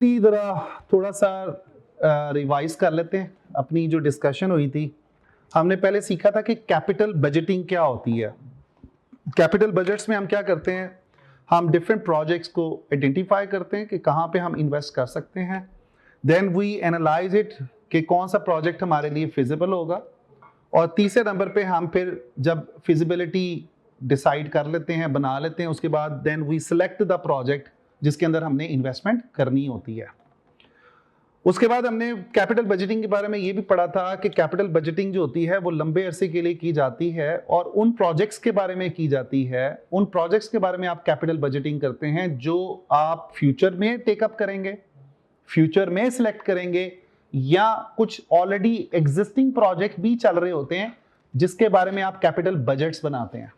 ज़रा थोड़ा सा रिवाइज कर लेते हैं अपनी जो डिस्कशन हुई थी। हमने पहले सीखा था कि कैपिटल बजटिंग क्या होती है। कैपिटल बजट्स में हम क्या करते हैं, हम डिफरेंट प्रोजेक्ट्स को आइडेंटिफाई करते हैं कि कहाँ पे हम इन्वेस्ट कर सकते हैं। देन वी एनालाइज इट कि कौन सा प्रोजेक्ट हमारे लिए फिजिबल होगा, और तीसरे नंबर पे हम फिर जब फिजिबिलिटी डिसाइड कर लेते हैं, बना लेते हैं, उसके बाद then we select the project जिसके अंदर हमने इन्वेस्टमेंट करनी होती है। उसके बाद हमने कैपिटल बजटिंग के बारे में ये भी पढ़ा था कि कैपिटल बजटिंग जो होती है वो लंबे अरसे के लिए की जाती है और उन प्रोजेक्ट्स के बारे में की जाती है, उन प्रोजेक्ट्स के बारे में आप कैपिटल बजटिंग करते हैं जो आप फ्यूचर में टेकअप करेंगे, फ्यूचर में सिलेक्ट करेंगे, या कुछ ऑलरेडी एग्जिस्टिंग प्रोजेक्ट भी चल रहे होते हैं जिसके बारे में आप कैपिटल बजट्स बनाते हैं।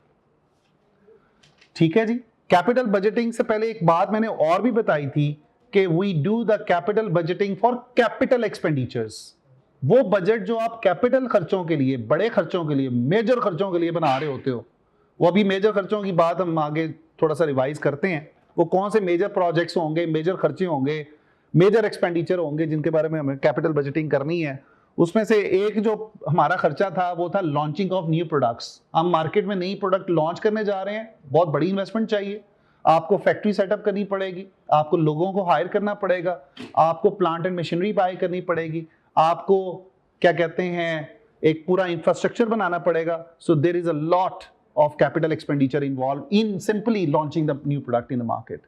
ठीक है जी। कैपिटल बजटिंग से पहले एक बात मैंने और भी बताई थी कि we do the capital budgeting for capital expenditures. वो बजट जो आप कैपिटल खर्चों के लिए, बड़े खर्चों के लिए, मेजर खर्चों के लिए बना रहे होते हो, वो अभी मेजर खर्चों की बात हम आगे थोड़ा सा रिवाइज करते हैं। वो कौन से मेजर प्रोजेक्ट्स होंगे, मेजर खर्चे होंगे, मेजर एक्सपेंडिचर होंगे जिनके बारे में हमें कैपिटल बजटिंग करनी है। उसमें से एक जो हमारा खर्चा था वो था लॉन्चिंग ऑफ न्यू प्रोडक्ट्स। हम मार्केट में नई प्रोडक्ट लॉन्च करने जा रहे हैं, बहुत बड़ी इन्वेस्टमेंट चाहिए, आपको फैक्ट्री सेटअप करनी पड़ेगी, आपको लोगों को हायर करना पड़ेगा, आपको प्लांट एंड मशीनरी बाय करनी पड़ेगी, आपको क्या कहते हैं एक पूरा इंफ्रास्ट्रक्चर बनाना पड़ेगा। So there is a lot of capital expenditure involve in simply launching the new product in the market.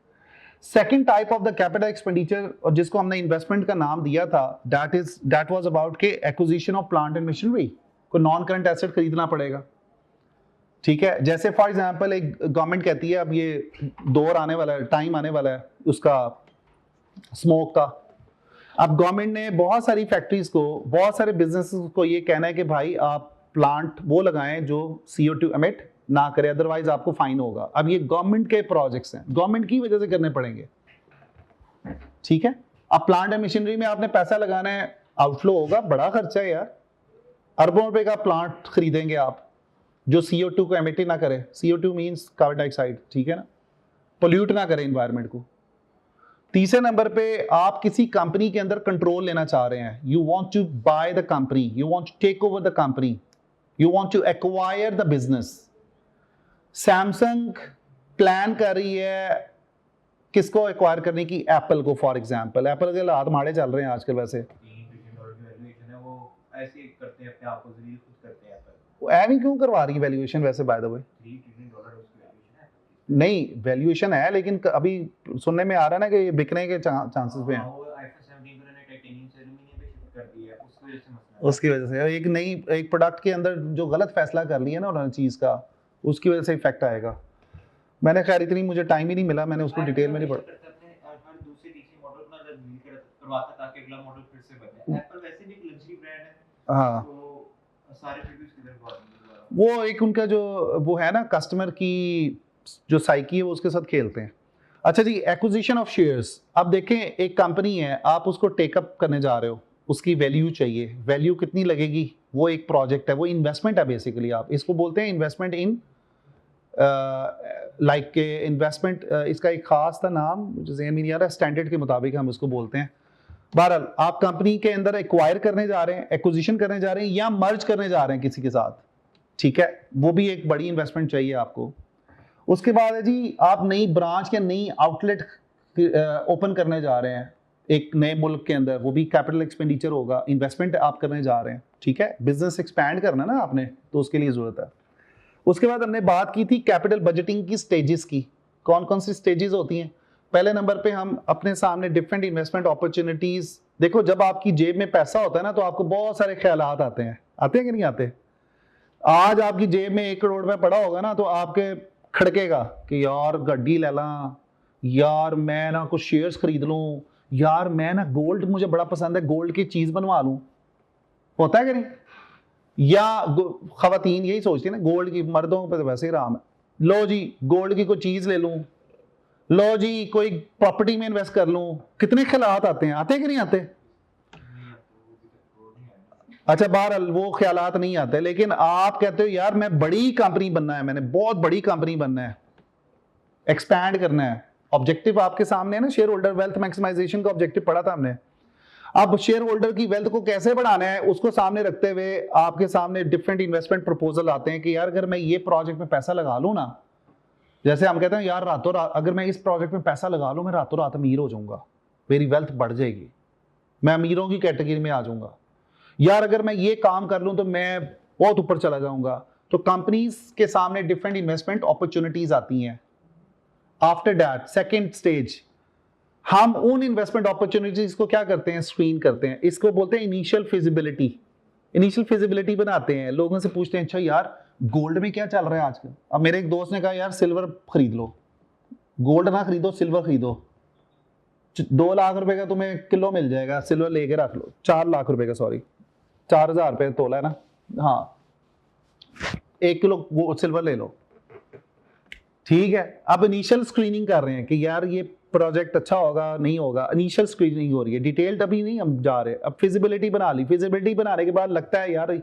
Second type of the capital expenditure, और जिसको हमने इन्वेस्टमेंट का नाम दिया था, दैट वाज अबाउट के acquisition of plant and machinery. को non current asset खरीदना पड़ेगा। ठीक है, जैसे फॉर एग्जांपल एक गवर्नमेंट कहती है अब ये दौर आने वाला है, टाइम आने वाला है उसका स्मोक का। अब गवर्नमेंट ने बहुत सारी फैक्ट्रीज को, बहुत सारे बिजनेसेस को ये कहना है कि भाई आप प्लांट वो लगाएं जो CO2 एमिट ना करे, अदरवाइज आपको फाइन होगा। अब ये गवर्नमेंट के प्रोजेक्ट्स हैं, गवर्नमेंट की वजह से करने पड़ेंगे। ठीक है, अब प्लांट एंड मशीनरी में आपने पैसा लगाना है, आउटफ्लो होगा, बड़ा खर्चा है यार, अरबों रुपए का प्लांट खरीदेंगे आप जो CO2 को एमिट ना करे। CO2 मींस कार्बन डाइऑक्साइड, ठीक है ना, पोल्यूट ना करे एनवायरनमेंट को। तीसरे नंबर पे आप किसी कंपनी के अंदर कंट्रोल लेना चाह रहे हैं, you want to buy the company, you want to take over the company, you want to acquire the business. Samsung plan कर रही है किसको एक्वायर करने की, एप्पल को फॉर एग्जांपल। एप्पल के हाथ माड़े चल रहे हैं आजकल, वैसे ऐवी क्यों करवा रही है वैल्यूएशन वैसे, बाय द वे नहीं वैल्यूएशन है, लेकिन अभी सुनने में आ रहा है ना कि ये बिकने के चांसेस पे हैं। उसकी वजह से एक नई एक प्रोडक्ट के अंदर जो गलत फैसला कर लिया ना उन्होंने चीज का, उसकी वजह से इफेक्ट आएगा। मैंने खैर इतनी मुझे टाइम ही नहीं मिला, मैंने उसको डिटेल में नहीं पढ़ा। हाँ, वो एक उनका जो वो है ना कस्टमर की जो साइकी है वो उसके साथ खेलते हैं। अच्छा जी, एक्विजिशन ऑफ शेयर्स। अब देखें एक कंपनी है, आप उसको टेकअप करने जा रहे हो, उसकी वैल्यू चाहिए, वैल्यू कितनी लगेगी, वो एक प्रोजेक्ट है, वो इन्वेस्टमेंट है बेसिकली। आप इसको बोलते हैं इन्वेस्टमेंट इन लाइक के इन्वेस्टमेंट, इसका एक खास था नाम मुझे ज़हन में नहीं आ रहा, स्टैंडर्ड के मुताबिक हम उसको बोलते हैं। बहरहाल आप कंपनी के अंदर एक्वायर करने जा रहे हैं, एक्विजिशन करने जा रहे हैं, या मर्ज करने जा रहे हैं किसी के साथ, ठीक है, वो भी एक बड़ी इन्वेस्टमेंट चाहिए आपको। उसके बाद है जी आप नई ब्रांच या नई आउटलेट ओपन करने जा रहे हैं एक नए मुल्क के अंदर, वो भी कैपिटल एक्सपेंडिचर होगा, इन्वेस्टमेंट आप करने जा रहे हैं। ठीक है, बिजनेस एक्सपैंड करना ना आपने, तो उसके लिए जरूरत है। उसके बाद हमने बात की थी कैपिटल बजटिंग की स्टेजेस की, कौन कौन सी स्टेजेस होती हैं। पहले नंबर पे हम अपने सामने डिफरेंट इन्वेस्टमेंट अपॉर्चुनिटीज, देखो जब आपकी जेब में पैसा होता है ना तो आपको बहुत सारे ख्यालात आते हैं कि नहीं आते। आज आपकी जेब में 1 करोड़ रुपए पड़ा होगा ना तो आपके खड़केगा कि यार गड्डी ले ला, यार मैं ना कुछ शेयर्स खरीद लूं, यार मैं ना गोल्ड मुझे बड़ा पसंद है, गोल्ड की चीज बनवा लूं, होता है कि नहीं। या खवातीन यही सोचती है ना, गोल्ड की, मर्दों पे तो वैसे ही राम है, लो जी गोल्ड की कोई चीज ले लूं, लो जी कोई प्रॉपर्टी में इन्वेस्ट कर लूं। कितने ख्यालात आते हैं कि नहीं आते। अच्छा बहरहाल वो ख्यालात नहीं आते, लेकिन आप कहते हो यार मैं बड़ी कंपनी बनना है, मैंने बहुत बड़ी कंपनी बनना है, एक्सपैंड करना है, ऑब्जेक्टिव आपके सामने है ना, शेयर होल्डर वेल्थ मैक्सिमाइजेशन का ऑब्जेक्टिव पढ़ा था हमने। अब शेयर होल्डर की वेल्थ को कैसे बढ़ाना है उसको सामने रखते हुए आपके सामने डिफरेंट इन्वेस्टमेंट प्रपोजल आते हैं कि यार अगर मैं ये प्रोजेक्ट में पैसा लगा लूं ना, जैसे हम कहते हैं यार रातों रात अगर मैं इस प्रोजेक्ट में पैसा लगा लूं मैं रातों रात अमीर हो जाऊंगा, मेरी वेल्थ बढ़ जाएगी, मैं अमीरों की कैटेगरी में आ जाऊंगा, यार अगर मैं ये काम कर लूं तो मैं बहुत ऊपर चला जाऊंगा। तो कंपनीज के सामने डिफरेंट इन्वेस्टमेंट अपॉर्चुनिटीज आती हैं। आफ्टर दैट सेकेंड स्टेज, हम उन इन्वेस्टमेंट अपॉर्चुनिटीज को क्या करते हैं, स्क्रीन करते हैं। इसको बोलते हैं इनिशियल फिजिबिलिटी। इनिशियल फिजिबिलिटी बनाते हैं, लोगों से पूछते हैं अच्छा यार गोल्ड में क्या चल रहा है आजकल। अब मेरे एक दोस्त ने कहा यार सिल्वर खरीद लो, गोल्ड ना खरीदो सिल्वर खरीदो, 2 लाख रुपए का तुम्हें किलो मिल जाएगा, सिल्वर लेके रख लो। 4 लाख रुपए का, सॉरी 4,000 रुपए तोला है ना, हाँ 1 किलो वो सिल्वर ले लो, ठीक है। अब इनिशियल स्क्रीनिंग कर रहे हैं कि यार ये प्रोजेक्ट अच्छा होगा नहीं होगा, इनिशियल स्क्रीनिंग हो रही है, डिटेल्ड अभी नहीं हम जा रहे। अब फिजिबिलिटी बना ली, फिजिबिलिटी बनाने के बाद लगता है यार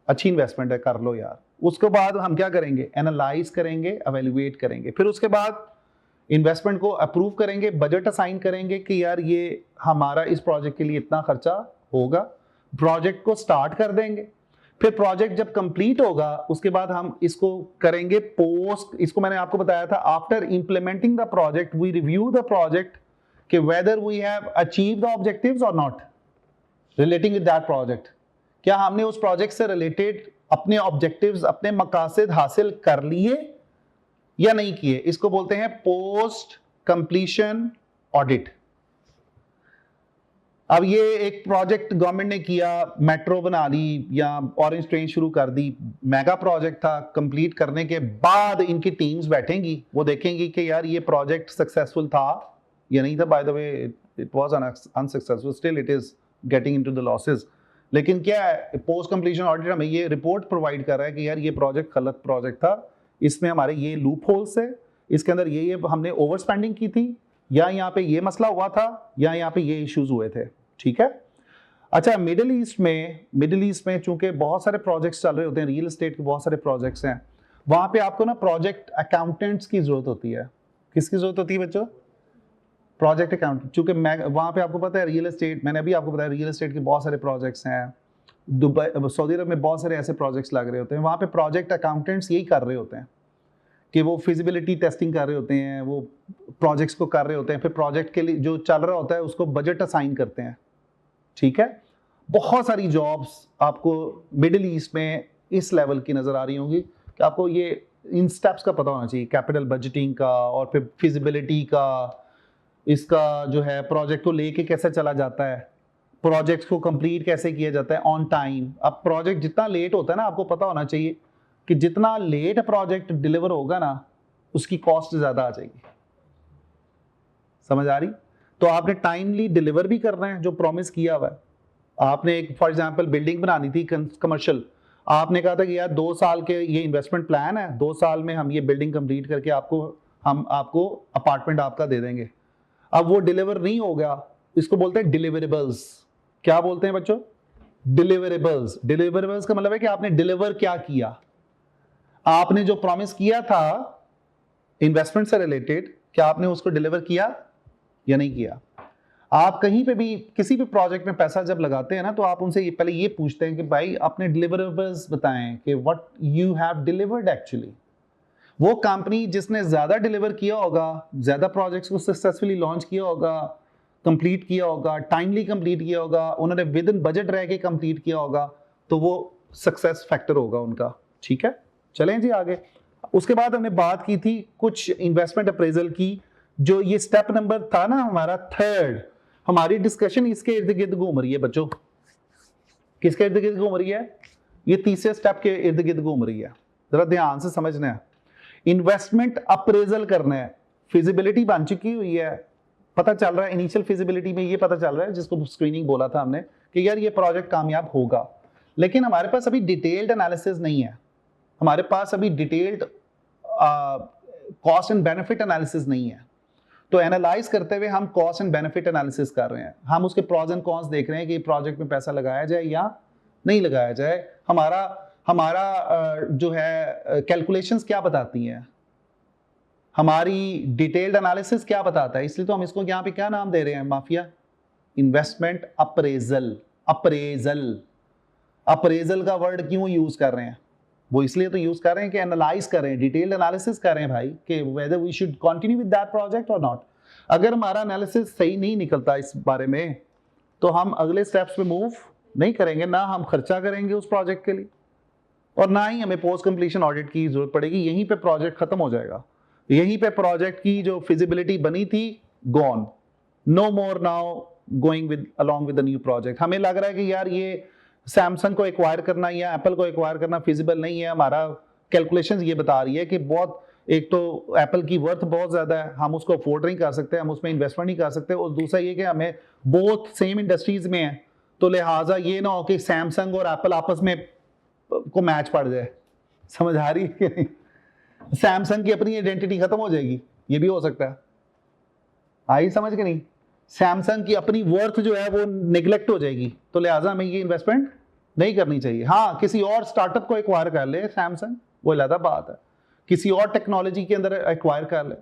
अच्छी इन्वेस्टमेंट है, कर लो यार। उसके बाद हम क्या करेंगे, एनालाइज करेंगे, एवेल्युएट करेंगे, फिर उसके बाद इन्वेस्टमेंट को अप्रूव करेंगे, बजट असाइन करेंगे कि यार ये हमारा इस प्रोजेक्ट के लिए इतना खर्चा होगा, प्रोजेक्ट को स्टार्ट कर देंगे। फिर प्रोजेक्ट जब कंप्लीट होगा उसके बाद हम इसको करेंगे पोस्ट, इसको मैंने आपको बताया था, after implementing the project we review the project कि whether we have achieve the objectives और not relating with that project. क्या हमने उस प्रोजेक्ट से रिलेटेड अपने ऑब्जेक्टिव्स, अपने मकासद हासिल कर लिए या नहीं किए। इसको बोलते हैं पोस्ट कंप्लीशन ऑडिट। अब ये एक प्रोजेक्ट गवर्नमेंट ने किया, मेट्रो बना ली या ऑरेंज ट्रेन शुरू कर दी, मेगा प्रोजेक्ट था। कंप्लीट करने के बाद इनकी टीम्स बैठेंगी, वो देखेंगी कि यार ये प्रोजेक्ट सक्सेसफुल था या नहीं था। By the way it was unsuccessful, still it is getting into the losses. लेकिन क्या है, पोस्ट कंप्लीशन ऑडिट हमें ये रिपोर्ट प्रोवाइड कर रहा है कि यार ये प्रोजेक्ट गलत प्रोजेक्ट था, इसमें हमारे ये लूप होल्स है, इसके अंदर ये हमने ओवर स्पेंडिंग की थी, या यहाँ पे ये मसला हुआ था, या यहाँ पे ये इश्यूज हुए थे, ठीक है। अच्छा, मिडिल ईस्ट में चूंकि बहुत सारे प्रोजेक्ट्स चल रहे होते हैं, रियल एस्टेट के बहुत सारे प्रोजेक्ट्स हैं, वहां पे आपको ना प्रोजेक्ट अकाउंटेंट्स की जरूरत होती है। किसकी जरूरत होती है बच्चों? Project accountant. चूंकि वहां पे आपको पता है रियल एस्टेट, मैंने अभी आपको बताया रियल एस्टेट के बहुत सारे प्रोजेक्ट्स हैं, दुबई सऊदी अरब में बहुत सारे ऐसे प्रोजेक्ट्स लग रहे होते हैं, वहां पे प्रोजेक्ट अकाउंटेंट्स यही कर रहे होते हैं कि वो फिजिबिलिटी टेस्टिंग कर रहे होते हैं, वो प्रोजेक्ट्स को कर रहे होते हैं, फिर प्रोजेक्ट के लिए जो चल रहा होता है उसको बजट असाइन करते हैं, ठीक है। बहुत सारी जॉब्स आपको मिडिल ईस्ट में इस लेवल की नजर आ रही होंगी कि आपको ये इन स्टेप्स का पता होना चाहिए, कैपिटल बजटिंग का और फिर फिजिबिलिटी का, इसका जो है प्रोजेक्ट को लेके कैसे चला जाता है, प्रोजेक्ट को कंप्लीट कैसे किया जाता है ऑन टाइम। अब प्रोजेक्ट जितना लेट होता है ना, आपको पता होना चाहिए कि जितना लेट प्रोजेक्ट डिलीवर होगा ना उसकी कॉस्ट ज्यादा आ जाएगी। समझ आ रही? तो आपने टाइमली डिलीवर भी करना है जो प्रॉमिस किया हुआ है। आपने एक फॉर एग्जांपल बिल्डिंग बनानी थी कमर्शियल, आपने कहा था कि यार 2 साल के ये इन्वेस्टमेंट प्लान है, 2 साल में हम ये बिल्डिंग कंप्लीट करके हम आपको अपार्टमेंट आपका दे देंगे। अब वो डिलीवर नहीं होगा, इसको बोलते हैं डिलीवरेबल्स। क्या बोलते हैं बच्चों? डिलीवरेबल्स। डिलीवरेबल्स का मतलब है कि आपने डिलीवर क्या किया, आपने जो प्रॉमिस किया था इन्वेस्टमेंट से रिलेटेड, क्या आपने उसको डिलीवर किया या नहीं किया। आप कहीं पे भी किसी भी प्रोजेक्ट में पैसा जब लगाते हैं ना, तो आप उनसे पहले ये पूछते हैं कि भाई अपने डिलीवरेबल्स बताएं कि what you have delivered actually. वो कंपनी जिसने ज्यादा डिलीवर किया होगा, ज्यादा प्रोजेक्ट्स को सक्सेसफुली लॉन्च किया होगा, कंप्लीट किया होगा, टाइमली कंप्लीट किया होगा, उन्होंने विद इन बजट रह के कंप्लीट किया होगा, तो वो सक्सेस फैक्टर होगा उनका, ठीक है। चलें जी आगे। उसके बाद हमने बात की थी कुछ इन्वेस्टमेंट अप्रेजल की, जो ये स्टेप नंबर था ना हमारा थर्ड। हमारी डिस्कशन इसके इर्द गिर्द घूम रही है बच्चों। किसके इर्द गिर्द घूम रही है? ये तीसरे स्टेप के इर्द गिर्द घूम रही है। जरा ध्यान से समझना है। इन्वेस्टमेंट अप्रेजल करना है, फिजिबिलिटी बन चुकी हुई है, पता चल रहा है इनिशियल फिजिबिलिटी में ये पता चल रहा है जिसको स्क्रीनिंग बोला था हमने कि यार ये प्रोजेक्ट कामयाब होगा, लेकिन हमारे पास अभी डिटेल्ड एनालिसिस नहीं है, हमारे पास अभी detailed cost and benefit analysis नहीं है। तो एनालाइज करते हुए हम कॉस्ट एंड बेनिफिट एनालिसिस कर रहे हैं, हम उसके प्रॉज एंड कॉन्स देख रहे हैं कि प्रोजेक्ट में पैसा लगाया जाए या नहीं लगाया जाए। हमारा जो है कैलकुलेशंस क्या बताती हैं, हमारी डिटेल्ड एनालिसिस क्या बताता है, इसलिए तो हम इसको यहाँ पे क्या नाम दे रहे हैं mafia, investment appraisal. Appraisal, appraisal का वर्ड क्यों यूज कर रहे हैं, वो इसलिए तो यूज कर रहे हैं कि एनालाइज कर रहे हैं, डिटेल्ड एनालिसिस कर रहे हैं भाई कि whether we should continue with that project और नॉट। अगर हमारा एनालिसिस सही नहीं निकलता इस बारे में तो हम अगले स्टेप्स पे मूव नहीं करेंगे, ना हम खर्चा करेंगे उस प्रोजेक्ट के लिए और ना ही हमें पोस्ट कंप्लीशन ऑडिट की जरूरत पड़ेगी। यहीं पे प्रोजेक्ट खत्म हो जाएगा, यहीं पे प्रोजेक्ट की जो फिजिबिलिटी बनी थी gone, no more now going with along with the new project. हमें लग रहा है कि यार ये सैमसंग को एक्वायर करना या एप्पल को एक्वायर करना फिजिबल नहीं है, हमारा कैलकुलेशंस ये बता रही है कि बहुत, एक तो एप्पल की वर्थ बहुत ज्यादा है, हम उसको अफोर्ड नहीं कर सकते, हम उसमें इन्वेस्टमेंट नहीं कर सकते, और दूसरा ये कि हमें बोथ सेम इंडस्ट्रीज में है, तो लिहाजा ये ना हो कि सैमसंग और एप्पल आपस में को मैच पड़ जाए। समझ आ रही है कि नहीं, सैमसंग की अपनी आइडेंटिटी खत्म हो जाएगी, ये भी हो सकता है। आई समझ के नहीं, सैमसंग की अपनी वर्थ जो है वो निगलेक्ट हो जाएगी, तो लिहाजा हमें ये इन्वेस्टमेंट नहीं करनी चाहिए। हाँ, किसी और स्टार्टअप को एक्वायर कर ले सैमसंग, वो अलग बात है, किसी और टेक्नोलॉजी के अंदर एक्वायर कर ले,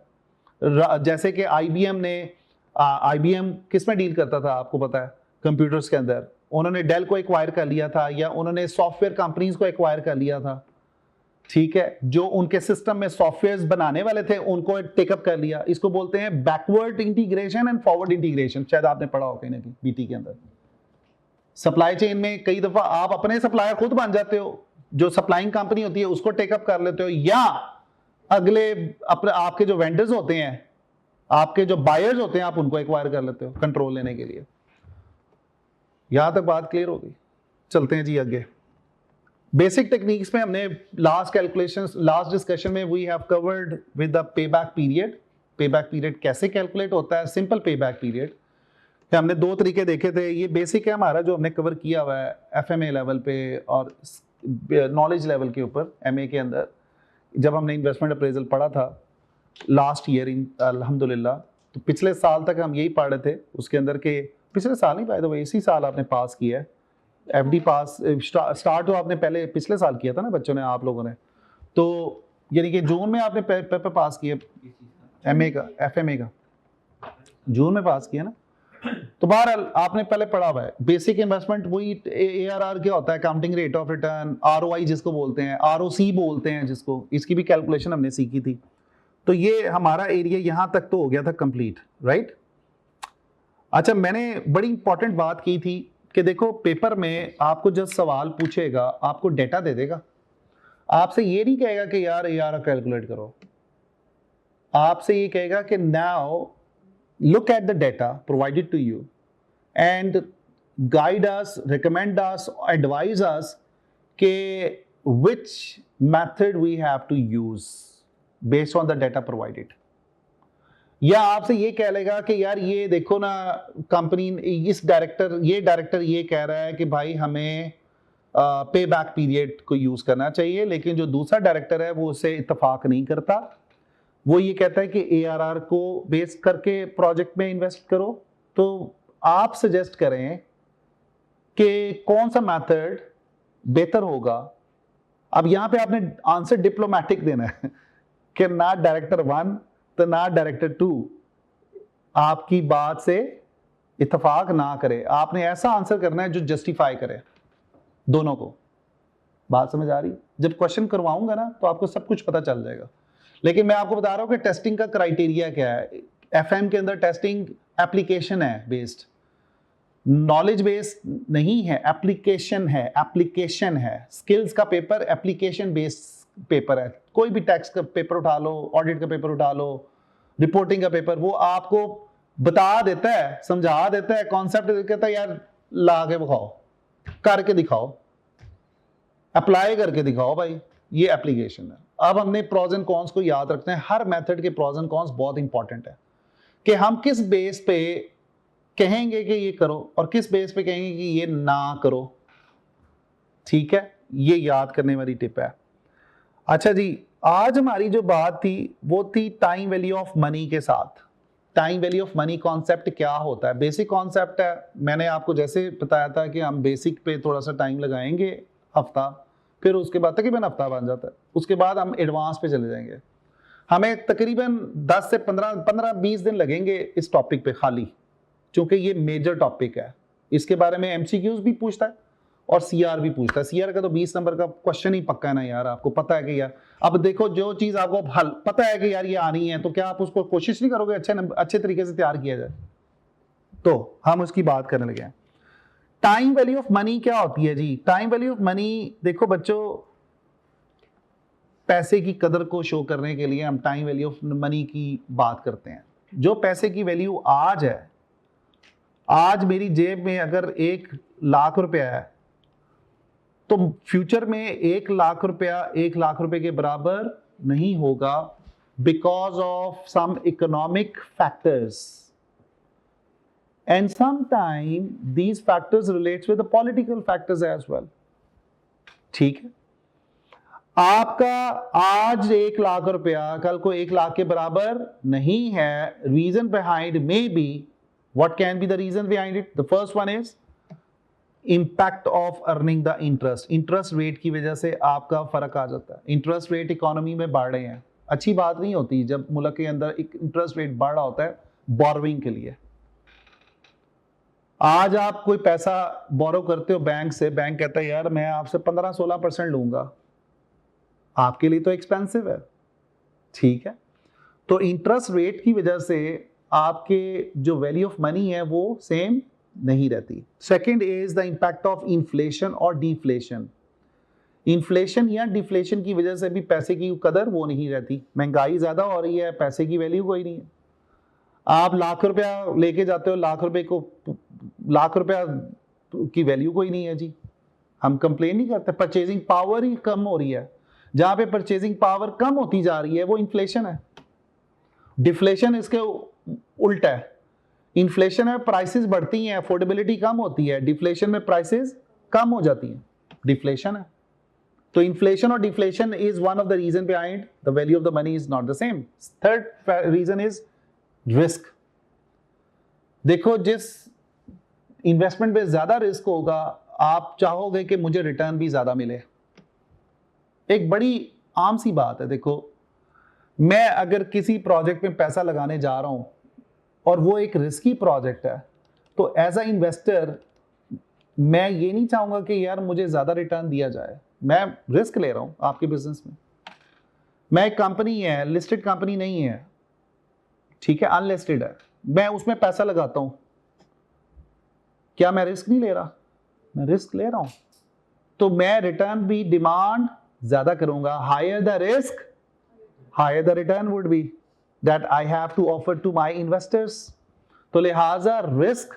जैसे कि आईबीएम ने, आईबीएम किस में डील करता था आपको पता है, कंप्यूटर्स के अंदर, उन्होंने डेल को एक्वायर कर लिया था या उन्होंने सॉफ्टवेयर कंपनीज को एक्वायर कर लिया था, ठीक है, जो उनके सिस्टम में सॉफ्टवेयर्स बनाने वाले थे उनको टेकअप कर लिया। इसको बोलते हैं backward integration and forward integration, शायद आपने पढ़ा हो कहीं ना कहीं बीटी के अंदर। सप्लाई चेन में कई दफा आप अपने सप्लायर खुद बन जाते हो, जो सप्लाइंग कंपनी होती है उसको टेकअप कर लेते हो, या अगले अपने आपके जो वेंडर्स होते हैं, आपके जो बायर्स होते हैं, आप उनको एक्वायर कर लेते हो कंट्रोल लेने के लिए। यहां तक बात क्लियर हो गई, चलते हैं जी आगे। बेसिक टेक्निक्स में हमने लास्ट कैलकुलेशंस, लास्ट डिस्कशन में we have covered with the payback period. Payback period कैसे कैलकुलेट होता है, सिंपल पेबैक पीरियड हमने दो तरीके देखे थे, ये बेसिक है हमारा जो हमने कवर किया हुआ है एफएमए लेवल पे और नॉलेज लेवल के ऊपर एमए के अंदर, जब हमने इन्वेस्टमेंट अप्रेजल पढ़ा था लास्ट ईयर अल्हम्दुलिल्लाह, तो पिछले साल तक हम यही पढ़ रहे थे उसके अंदर के, पिछले साल नहीं पाए तो इसी साल आपने पास किया है एफडी पास, स्टार्ट तो आपने पहले पिछले साल किया था ना बच्चों ने, आप लोगों ने, तो यानी कि जून में आपने पेपर पास किया एमए का, एफएमए का जून में पास किया ना। तो बहरहाल आपने पहले पढ़ा हुआ है बेसिक इन्वेस्टमेंट, वही एआरआर क्या होता है, accounting rate of return, ROI जिसको बोलते हैं, आरओसी बोलते हैं जिसको, इसकी भी कैलकुलेशन हमने सीखी थी। तो ये हमारा एरिया यहां तक तो हो गया था कंप्लीट, राइट। अच्छा, मैंने बड़ी इंपॉर्टेंट बात की थी कि देखो पेपर में आपको जब सवाल पूछेगा आपको डेटा दे देगा, आपसे ये नहीं कहेगा कि यार एआरआर कैलकुलेट करो, आपसे ये कहेगा कि now look at the data provided to you and guide us, recommend us, advise us कि which method we have to use based on the data provided। या आपसे ये कह लेगा कि यार ये देखो ना कंपनी, इस डायरेक्टर ये कह रहा है कि भाई हमें पे बैक पीरियड को यूज करना चाहिए, लेकिन जो दूसरा डायरेक्टर है वो उससे इत्तेफाक नहीं करता, वो ये कहता है कि एआरआर को बेस करके प्रोजेक्ट में इन्वेस्ट करो। तो आप सजेस्ट करें कि कौन सा मेथड बेहतर होगा। अब यहां पे आपने आंसर डिप्लोमेटिक देना है कि ना डायरेक्टर 1 तो ना डायरेक्टर 2 आपकी बात से इत्तेफाक ना करे, आपने ऐसा आंसर करना है जो जस्टिफाई करे दोनों को। बात समझ आ रही? जब क्वेश्चन करवाऊंगा ना तो आपको सब कुछ पता चल जाएगा, लेकिन मैं आपको बता रहा हूं कि टेस्टिंग का क्राइटेरिया क्या है। एफएम के अंदर टेस्टिंग एप्लीकेशन है बेस्ड, नॉलेज बेस्ड नहीं है, एप्लीकेशन है। स्किल्स का पेपर एप्लीकेशन बेस्ड पेपर है। कोई भी टैक्स का पेपर उठा लो, ऑडिट का पेपर उठा लो, रिपोर्टिंग का पेपर, वो आपको बता देता है, समझा देता है, कॉन्सेप्ट कहता है यार ला के दिखाओ, करके दिखाओ, अप्लाई करके दिखाओ भाई, ये एप्लीकेशन है। अब हमने प्रोज एंड कॉन्स को याद रखते हैं, हर मेथड के प्रोज एंड कॉन्स बहुत इंपॉर्टेंट है कि हम किस बेस पे कहेंगे कि ये करो और किस बेस पे कहेंगे कि ये ना करो, ठीक है, ये याद करने वाली टिप है। अच्छा जी, आज हमारी जो बात थी वो थी टाइम वैल्यू ऑफ मनी के साथ। Time value of money concept क्या होता है, बेसिक कॉन्सेप्ट है। मैंने आपको जैसे बताया था कि हम बेसिक पे थोड़ा सा टाइम लगाएंगे, हफ्ता, फिर उसके बाद तकरीबन हफ्ता बन जाता है, उसके बाद हम एडवांस पे चले जाएंगे। हमें तकरीबन 10 से 15-20 दिन लगेंगे इस टॉपिक पे खाली, क्योंकि ये मेजर टॉपिक है। इसके बारे में एमसीक्यूज भी पूछता है और सीआर भी पूछता है। सीआर का तो 20 नंबर का क्वेश्चन ही पक्का है ना यार, आपको पता है कि यार, अब देखो जो चीज आपको हल पता है कि यार ये आनी है, तो क्या आप उसको कोशिश नहीं करोगे अच्छे तरीके से तैयार किया जाए? तो हम उसकी बात करने लगे हैं। टाइम वैल्यू ऑफ मनी क्या होती है जी? टाइम वैल्यू ऑफ मनी, देखो बच्चों, पैसे की कदर को शो करने के लिए हम टाइम वैल्यू ऑफ मनी की बात करते हैं। जो पैसे की वैल्यू आज है, आज मेरी जेब में अगर 1 लाख रुपया है, तो फ्यूचर में 1 लाख रुपया 1 लाख रुपए के बराबर नहीं होगा, because of some economic factors, and sometime these factors relates with the political factors as well. ठीक है, आपका आज 1 लाख रुपया कल को 1 लाख के बराबर नहीं है। Reason behind may be, what can be the reason behind it? The first one is impact of earning the interest. Interest rate की वजह से आपका फर्क आ जाता है। इंटरेस्ट रेट इकोनॉमी में बढ़ रहे हैं, अच्छी बात नहीं होती जब मुल्क के अंदर एक इंटरेस्ट रेट बढ़ रहा होता है बोरोइंग के लिए। आज आप कोई पैसा बोरो करते हो बैंक से, बैंक कहता है यार मैं आपसे 15-16% लूंगा, आपके लिए तो एक्सपेंसिव है। ठीक है, तो इंटरेस्ट रेट की वजह से आपके जो वैल्यू ऑफ मनी है वो सेम नहीं रहती। Second is the impact of inflation और डिफ्लेशन। इन्फ्लेशन या डिफ्लेशन की वजह से भी पैसे की कदर वो नहीं रहती। महंगाई ज्यादा हो रही है, पैसे की वैल्यू कोई नहीं है। आप लाख रुपया लेके जाते हो, लाख रुपया की वैल्यू कोई नहीं है जी। हम कंप्लेन नहीं करते, परचेजिंग पावर ही कम हो रही है। जहां पे परचेजिंग पावर कम होती जा रही है वो इन्फ्लेशन है। डिफ्लेशन इसके उल्टा है। इन्फ्लेशन में प्राइसेस बढ़ती हैं, अफोर्डेबिलिटी कम होती है, डिफ्लेशन में प्राइसेस कम हो जाती हैं, डिफ्लेशन है। तो इन्फ्लेशन और deflation is one of the reason behind the value of the money is not the same. Third reason is risk. देखो, जिस इन्वेस्टमेंट में ज्यादा रिस्क होगा, आप चाहोगे कि मुझे रिटर्न भी ज्यादा मिले। एक बड़ी आम सी बात है, देखो मैं अगर किसी प्रोजेक्ट में पैसा लगाने जा रहा हूं और वो एक रिस्की प्रोजेक्ट है, तो एज अ इन्वेस्टर मैं ये नहीं चाहूंगा कि यार मुझे ज्यादा रिटर्न दिया जाए। मैं रिस्क ले रहा हूं आपके बिजनेस में। मैं एक कंपनी है, लिस्टेड कंपनी नहीं है, ठीक है, अनलिस्टेड है, मैं उसमें पैसा लगाता हूं, क्या मैं रिस्क नहीं ले रहा? मैं रिस्क ले रहा हूं। तो मैं रिटर्न भी डिमांड ज्यादा करूंगा। Higher the risk, higher the return would be that I have to offer to my investors. तो लिहाजा रिस्क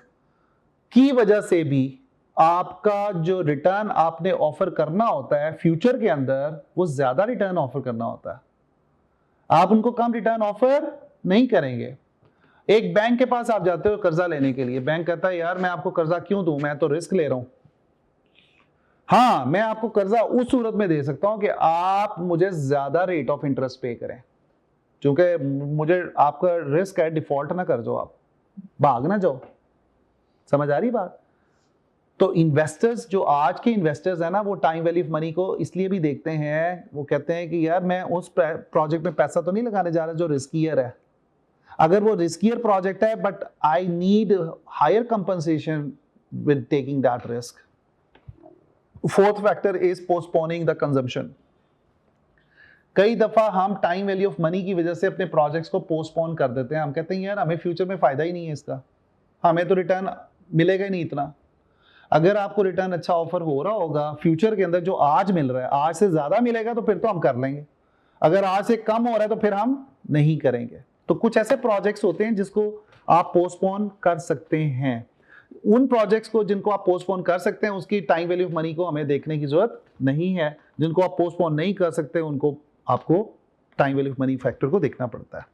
की वजह से भी आपका जो रिटर्न आपने ऑफर करना होता है फ्यूचर के अंदर, वो ज्यादा रिटर्न ऑफर करना होता है। आप उनको कम रिटर्न ऑफर नहीं करेंगे। एक बैंक के पास आप जाते हो कर्जा लेने के लिए, बैंक कहता है यार मैं आपको कर्जा क्यों दूं, मैं तो रिस्क ले रहा हूं। हाँ, मैं आपको कर्जा उस सूरत में दे सकता हूं कि आप मुझे ज्यादा रेट ऑफ इंटरेस्ट पे करें, क्योंकि मुझे आपका रिस्क है डिफॉल्ट ना कर जाओ, आप भाग ना जाओ। समझ आ रही बात? तो इन्वेस्टर्स, जो आज के इन्वेस्टर्स है ना, वो टाइम वैल्यू ऑफ मनी को इसलिए भी देखते हैं, वो कहते हैं कि यार मैं उस प्रोजेक्ट में पैसा तो नहीं लगाने जा रहा जो रिस्कियर है। अगर वो रिस्कियर प्रोजेक्ट है but I need higher compensation with taking that risk. Fourth factor is postponing the consumption. कई दफा हम टाइम वैल्यू ऑफ मनी की वजह से अपने प्रोजेक्ट्स को पोस्टपोन कर देते हैं। हम कहते हैं यार हमें फ्यूचर में फायदा ही नहीं है इसका, हमें तो रिटर्न मिलेगा ही नहीं इतना। अगर आपको रिटर्न अच्छा ऑफर हो रहा होगा फ्यूचर के अंदर, जो आज मिल रहा है, आज से ज्यादा मिलेगा तो फिर तो हम कर लेंगे। अगर आज से कम हो रहा है तो फिर हम नहीं करेंगे। तो कुछ ऐसे प्रोजेक्ट्स होते हैं जिसको आप पोस्टपोन कर सकते हैं। उन प्रोजेक्ट्स को जिनको आप पोस्टपोन कर सकते हैं उसकी टाइम वैल्यू ऑफ मनी को हमें देखने की जरूरत नहीं है। जिनको आप पोस्टपोन नहीं कर सकते उनको आपको time value of money factor को देखना पड़ता है।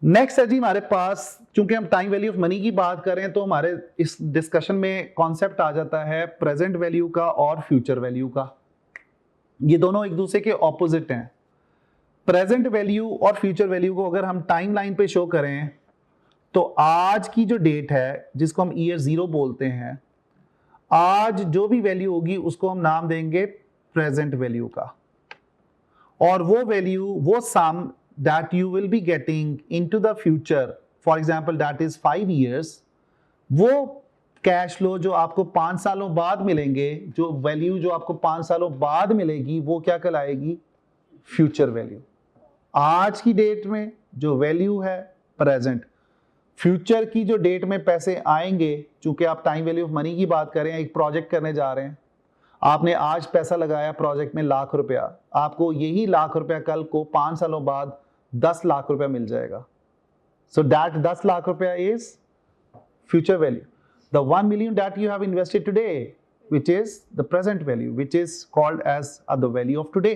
नेक्स्ट है जी हमारे पास, चूंकि हम टाइम वैल्यू ऑफ मनी की बात करें तो हमारे इस डिस्कशन में कॉन्सेप्ट आ जाता है प्रेजेंट वैल्यू का और फ्यूचर वैल्यू का। ये दोनों एक दूसरे के ऑपोजिट हैं। प्रेजेंट वैल्यू और फ्यूचर वैल्यू को अगर हम टाइम लाइन पे शो करें तो आज की जो डेट है जिसको हम ईयर 0 बोलते हैं, आज जो भी वैल्यू होगी उसको हम नाम देंगे प्रेजेंट वैल्यू का। और वो वैल्यू, वो some that you will be getting into the future, for example that is 5 years, वो कैश फ्लो जो आपको 5 सालों बाद मिलेंगे, जो वैल्यू जो आपको 5 सालों बाद मिलेगी, वो क्या कहलाएगी? Future value. आज की डेट में जो वैल्यू है प्रेजेंट, फ्यूचर की जो डेट में पैसे आएंगे, चूंकि आप टाइम वैल्यू ऑफ मनी की बात करें, एक प्रोजेक्ट करने जा रहे हैं, आपने आज पैसा लगाया प्रोजेक्ट में लाख रुपया, आपको यही लाख रुपया कल को 5 सालों बाद 10 लाख रुपया मिल जाएगा। सो दैट 10 लाख रुपया is future value. The 1 million that you have invested today, which is the present value, which is called as the value of today.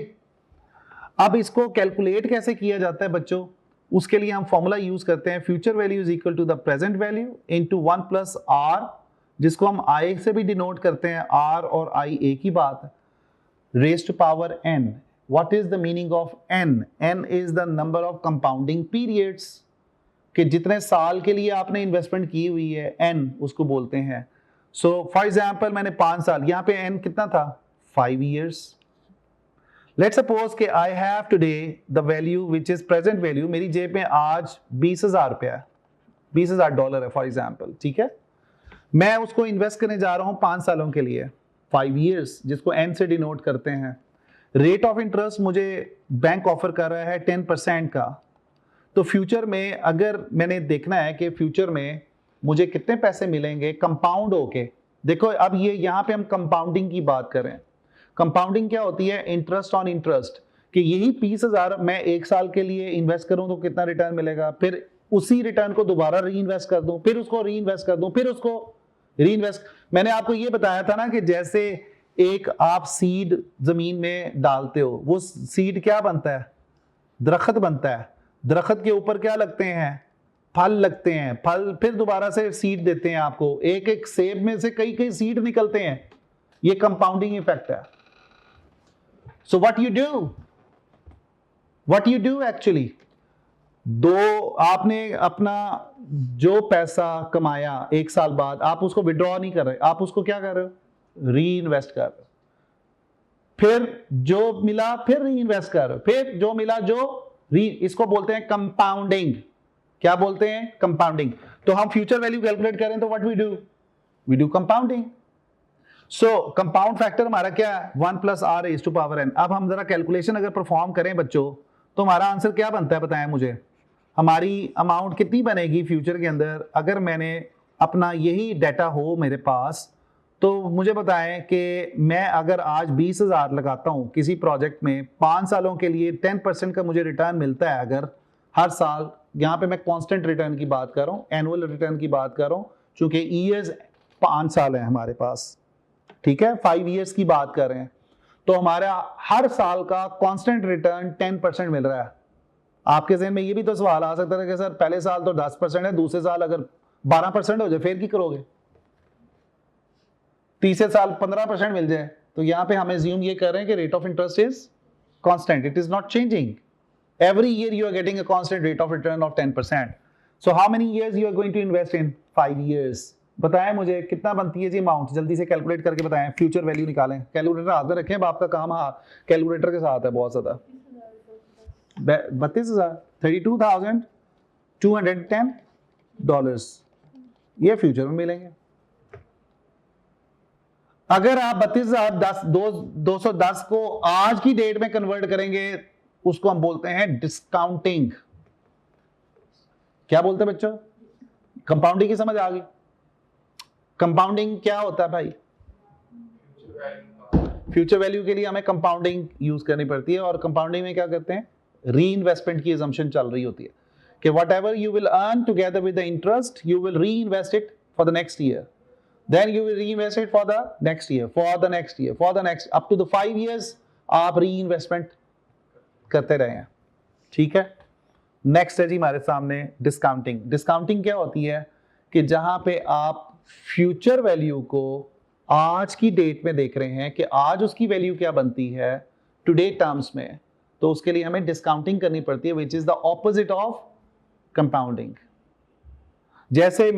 अब इसको कैलकुलेट कैसे किया जाता है बच्चों? उसके लिए हम फॉर्मूला यूज करते हैं, future value is equal to the present value into 1 plus r, जिसको हम आई से भी डिनोट करते हैं, आर और आई एक ही बात है, raise to power n. What is the meaning of n? N is the number of compounding periods, कि जितने साल के लिए आपने इन्वेस्टमेंट की हुई है, एन उसको बोलते हैं। सो फॉर एग्जाम्पल मैंने 5 साल, यहाँ पे एन कितना था? 5 years। लेट्स सपोज कि I have today the value which is present value, मेरी जेब में आज 20,000 रुपया है, $20,000 है फॉर एग्जाम्पल, ठीक है। मैं उसको इन्वेस्ट करने जा रहा हूं 5 सालों के लिए, 5 years, जिसको एन से डिनोट करते हैं। रेट ऑफ इंटरेस्ट मुझे बैंक ऑफर कर रहा है 10% का। तो फ्यूचर में अगर मैंने देखना है कि फ्यूचर में मुझे कितने पैसे मिलेंगे कंपाउंड होके, देखो अब ये यहाँ पे हम कंपाउंडिंग की बात कर रहे हैं। कंपाउंडिंग क्या होती है? इंटरेस्ट ऑन इंटरेस्ट, कि यही 20,000 मैं 1 साल के लिए इन्वेस्ट करूं तो कितना रिटर्न मिलेगा, फिर उसी रिटर्न को दोबारा री इन्वेस्ट कर दूं, फिर उसको री इन्वेस्ट कर दूं, फिर उसको री इन्वेस्ट। मैंने आपको ये बताया था ना कि जैसे एक आप सीड जमीन में डालते हो, वो सीड क्या बनता है? दरख्त बनता है। दरख्त के ऊपर क्या लगते हैं? फल लगते हैं। फल फिर दोबारा से सीड देते हैं आपको, एक एक सेब में से कई कई सीड निकलते हैं। ये कंपाउंडिंग इफेक्ट है। So what you do actually, आपने अपना जो पैसा कमाया 1 साल बाद, आप उसको विड्रॉ नहीं कर रहे, आप उसको क्या कर रहे हो? री इन्वेस्ट कर रहे हो। फिर जो मिला फिर री इन्वेस्ट कर रहे हो, फिर जो मिला इसको बोलते हैं कंपाउंडिंग। क्या बोलते हैं? कंपाउंडिंग। तो हम फ्यूचर वैल्यू कैलकुलेट करें तो what we do compounding. So compound factor हमारा क्या है? 1 plus r raise to power n. अब हम जरा कैलकुलेशन अगर परफॉर्म करें बच्चों, तो हमारा आंसर क्या बनता है बताएं मुझे? हमारी अमाउंट कितनी बनेगी फ्यूचर के अंदर? अगर मैंने अपना यही डाटा हो मेरे पास, तो मुझे बताएं कि मैं अगर आज 20,000 लगाता हूं किसी प्रोजेक्ट में, 5 सालों के लिए 10% का मुझे रिटर्न मिलता है अगर हर साल, यहां पे मैं कांस्टेंट रिटर्न की बात कर रहा हूं, एनुअल रिटर्न की बात कर रहा हूं, चूंकि ईयर्स 5 साल है हमारे पास, ठीक है, 5 years की बात कर रहे हैं, तो हमारा हर साल का कांस्टेंट रिटर्न 10% मिल रहा है। आपके ज़हन में ये भी तो सवाल आ सकता है कि सर पहले साल तो 10% है, दूसरे साल अगर 12% हो जाए फिर की करोगे? तीसरे साल 15% मिल जाए, तो यहां पे हम एज्यूम ये कर रहे हैं कि rate of interest is constant, it is not changing. Every year you are getting a constant rate of return of 10%। So how many years you are going to invest in? 5 years। बताएं मुझे कितना बनती है जी amount, जल्दी से calculate करके बताएं, future value निकालें। कैलकुलेटर हाथ में रखें, आपका काम कैलकुलेटर के साथ है बहुत ज्यादा। 32,000, $32,210 ये फ्यूचर में मिलेंगे। अगर आप 32,210 को आज की डेट में कन्वर्ट करेंगे, उसको हम बोलते हैं डिस्काउंटिंग। क्या बोलते हैं बच्चों? कंपाउंडिंग की समझ आ गई? कंपाउंडिंग क्या होता है भाई? फ्यूचर वैल्यू के लिए हमें कंपाउंडिंग यूज करनी पड़ती है, और कंपाउंडिंग में क्या करते हैं? री इन्वेस्टमेंट की assumption चल रही होती है कि whatever you will earn together with the interest, you will reinvest it for the next year, then you will reinvest it for the next year, for the next year, for the next, up to the 5 years आप reinvestment करते रहे हैं, ठीक है। Next है जी हमारे सामने discounting. Discounting क्या होती है? कि जहां पे आप फ्यूचर वैल्यू को आज की डेट में देख रहे हैं कि आज उसकी वैल्यू क्या बनती है टुडे टर्म्स में, तो उसके लिए हमें डिस्काउंटिंग करनी पड़ती है, which is the opposite of compounding. जैसे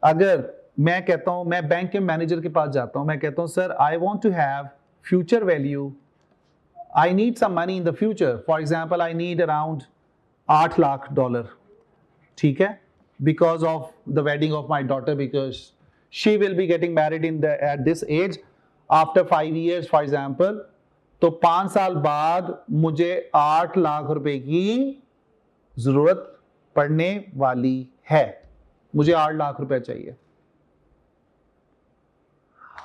अगर मैं कहता हूं, मैं बैंक के मैनेजर के पास जाता हूं, मैं कहता हूं sir I want to have future value I need some money in the future. For example, I need around $8 lakh, ठीक है, because of the wedding of my daughter, because she will be getting married at this age after 5 years, for example. तो 5 साल बाद मुझे 8 लाख रुपए की जरूरत पड़ने वाली है, मुझे 8 लाख रुपए चाहिए।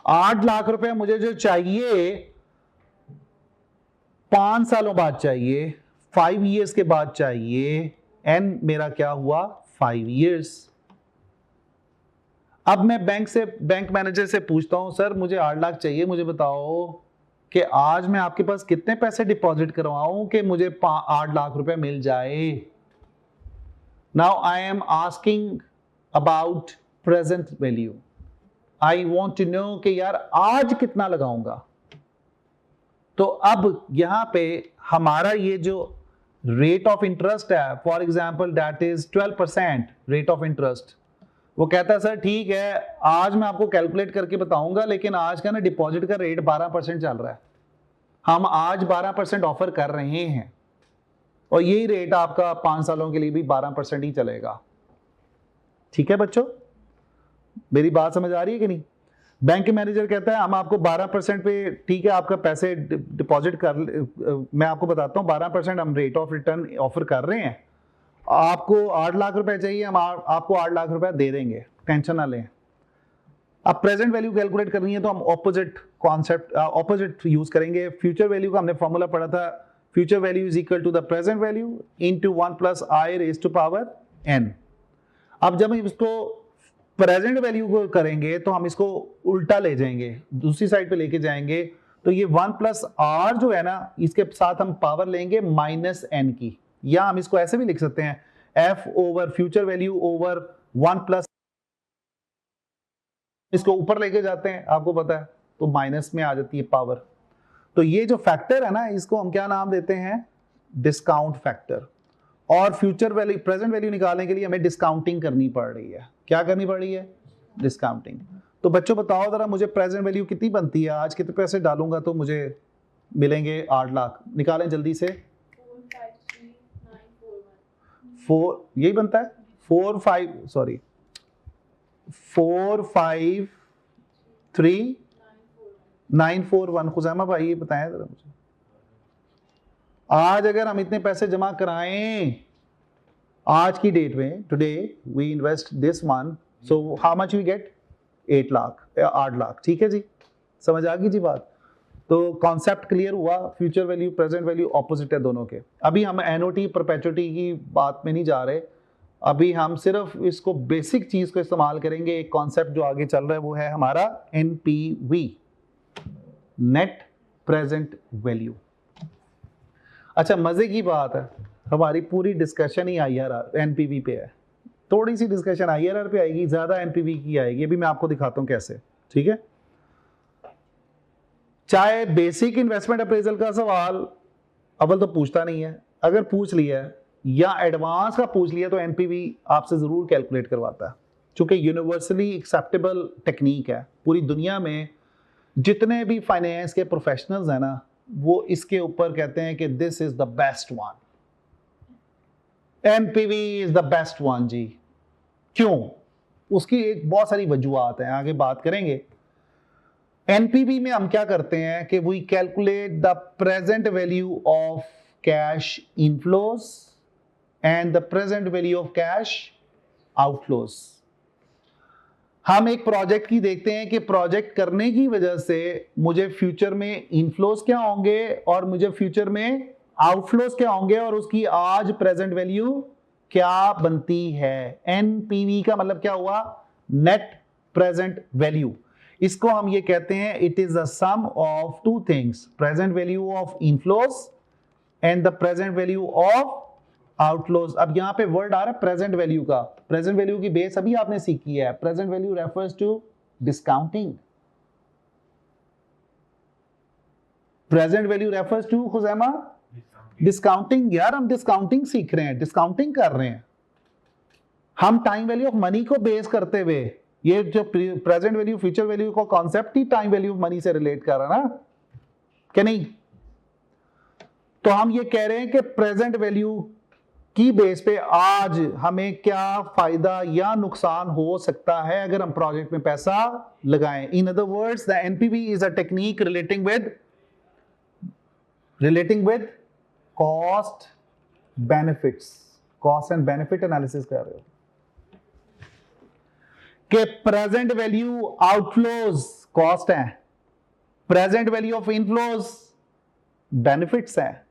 8 लाख रुपए मुझे जो चाहिए 5 सालों बाद चाहिए, 5 years के बाद चाहिए, एन मेरा क्या हुआ 5 years। अब मैं बैंक मैनेजर से पूछता हूं, सर मुझे 8 लाख चाहिए, मुझे बताओ कि आज मैं आपके पास कितने पैसे डिपॉजिट करवाऊं कि मुझे 8 लाख रुपए मिल जाए। Now I am asking about present value. I want to know कि यार आज कितना लगाऊंगा। तो अब यहां पे हमारा ये जो रेट ऑफ इंटरेस्ट है, for example that is 12% rate of interest, वो कहता है सर ठीक है आज मैं आपको कैलकुलेट करके बताऊंगा, लेकिन आज का ना डिपॉजिट का रेट 12% चल रहा है, हम आज 12% ऑफर कर रहे हैं और यही रेट आपका 5 सालों के लिए भी 12% ही चलेगा। ठीक है बच्चों, मेरी बात समझ आ रही है कि नहीं? बैंक के मैनेजर कहता है हम आपको 12% पे, ठीक है आपका पैसे डिपॉजिट कर, मैं आपको बताता हूँ 12% हम रेट ऑफ रिटर्न ऑफर कर रहे हैं, आपको 8 लाख रुपए चाहिए, हम आपको 8 लाख रुपए दे देंगे, टेंशन ना लें। अब प्रेजेंट वैल्यू कैलकुलेट करनी है तो हम ऑपोजिट कॉन्सेप्ट ऑपोजिट यूज करेंगे। फ्यूचर वैल्यू का हमने फॉर्मूला पढ़ा था, future value is equal to the present value into 1 + i raised to power n। अब जब हम इसको प्रेजेंट वैल्यू को करेंगे तो हम इसको उल्टा ले जाएंगे, दूसरी साइड पे लेके जाएंगे, तो ये 1 + r जो है ना, इसके साथ हम पावर लेंगे -n की, या हम इसको ऐसे भी लिख सकते हैं f over future value over 1 +, इसको ऊपर लेके जाते हैं आपको पता है, तो माइनस में आ जाती है पावर। तो ये जो फैक्टर है ना, इसको हम क्या नाम देते हैं, डिस्काउंट फैक्टर। और फ्यूचर वैल्यू प्रेजेंट वैल्यू निकालने के लिए हमें डिस्काउंटिंग करनी पड़ रही है। क्या करनी पड़ रही है? डिस्काउंटिंग। तो बच्चों बताओ जरा मुझे प्रेजेंट वैल्यू कितनी बनती है, आज कितने पैसे डालूंगा तो मुझे मिलेंगे 8 लाख, निकालें जल्दी से। 4 यही बनता है 4 5 3 9 4 1। खुजैमा भाई ये बताएं जरा मुझे, आज अगर हम इतने पैसे जमा कराएं आज की डेट में, today we invest this one, so how much we get 8 lakh. ठीक है जी, समझ आ गई जी बात? तो कॉन्सेप्ट क्लियर हुआ, future value present value opposite है दोनों के। अभी हम एनओटी परपेचुटी की बात में नहीं जा रहे, अभी हम सिर्फ इसको बेसिक चीज को इस्तेमाल करेंगे। एक कॉन्सेप्ट जो आगे चल रहा है वो है हमारा एनपीवी, नेट प्रेजेंट वैल्यू। अच्छा मजे की बात है, हमारी पूरी डिस्कशन ही आईआरआर एनपीवी पे है, थोड़ी सी डिस्कशन आईआरआर पे आएगी, ज्यादा एनपीवी की आएगी। अभी मैं आपको दिखाता हूं कैसे। ठीक है, चाहे बेसिक इन्वेस्टमेंट अप्रेजल का सवाल अव्वल तो पूछता नहीं है, अगर पूछ लिया है या एडवांस का पूछ लिया तो एनपीवी आपसे जरूर कैलकुलेट करवाता है, क्योंकि यूनिवर्सली एक्सेप्टेबल टेक्निक है। पूरी दुनिया में जितने भी फाइनेंस के प्रोफेशनल्स हैं ना, वो इसके ऊपर कहते हैं कि this is the best one, NPV is the best one जी। क्यों? उसकी एक बहुत सारी वजूहात हैं, आगे बात करेंगे। एनपीवी में हम क्या करते हैं कि we calculate the present value of cash inflows and the present value of cash outflows. हम एक प्रोजेक्ट की देखते हैं कि प्रोजेक्ट करने की वजह से मुझे फ्यूचर में इनफ्लोज क्या होंगे और मुझे फ्यूचर में आउटफ्लोज क्या होंगे, और उसकी आज प्रेजेंट वैल्यू क्या बनती है। एनपीवी का मतलब क्या हुआ? Net present value. इसको हम ये कहते हैं it is the sum of two things, present value of inflows and the present value of outflows. अब यहां पे वर्ड आ रहा है प्रेजेंट वैल्यू का, प्रेजेंट वैल्यू की बेस अभी आपने सीखी है। Present value refers to discounting, present value refers to Khuzaima discounting. यार हम डिस्काउंटिंग सीख रहे हैं, डिस्काउंटिंग कर रहे हैं हम, टाइम वैल्यू ऑफ मनी को बेस करते हुए। ये जो प्रेजेंट वैल्यू फ्यूचर वैल्यू का concept he time value of money से रिलेट कर रहा है ना, क्या नहीं? तो हम ये कह रहे हैं कि प्रेजेंट वैल्यू की बेस पे आज हमें क्या फायदा या नुकसान हो सकता है अगर हम प्रोजेक्ट में पैसा लगाएं. In other words, the NPV is a technique relating with cost benefits. Cost and benefit analysis कर रहे हो कि प्रेजेंट वैल्यू आउटफ्लोज कॉस्ट है, present value of inflows benefits है.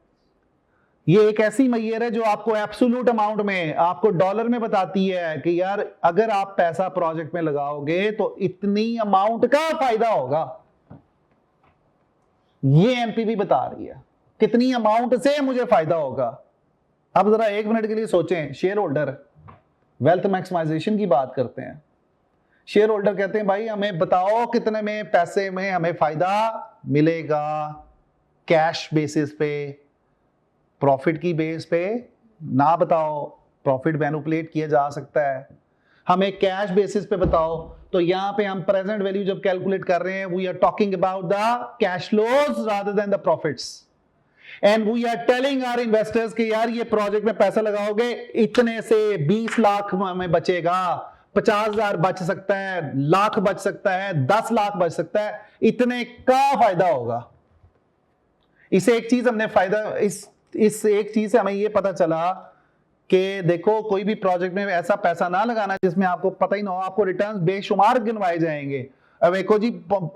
ये एक ऐसी मैयर है जो आपको एब्सोल्यूट अमाउंट में, आपको डॉलर में बताती है कि यार अगर आप पैसा प्रोजेक्ट में लगाओगे तो इतनी अमाउंट का फायदा होगा. ये एनपीवी बता रही है कितनी अमाउंट से मुझे फायदा होगा. अब जरा 1 मिनट के लिए सोचें. शेयर होल्डर वेल्थ मैक्सिमाइजेशन की बात करते हैं. शेयर होल्डर कहते हैं भाई हमें बताओ कितने में पैसे में हमें फायदा मिलेगा. कैश बेसिस पे, प्रॉफिट की बेस पे ना बताओ, प्रॉफिट मैनिपुलेट किया जा सकता है. हमें कैश बेसिस पे बताओ. तो यहां पे हम प्रेजेंट वैल्यू जब कैलकुलेट कर रहे हैं, we are talking about the cash flows rather than the profits. And we are telling our investors कि यार ये प्रोजेक्ट में पैसा लगाओगे इतने से 20 लाख में बचेगा, 50,000 बच सकता है, लाख बच सकता है, 10 लाख बच सकता है, इतने का फायदा होगा. इसे एक चीज हमने फायदा, इस एक चीज से हमें यह पता चला कि देखो कोई भी प्रोजेक्ट में ऐसा पैसा ना लगाना जिसमें आपको पता ही ना हो, आपको रिटर्न्स बेशुमार गिनवाए जाएंगे. अब देखो जी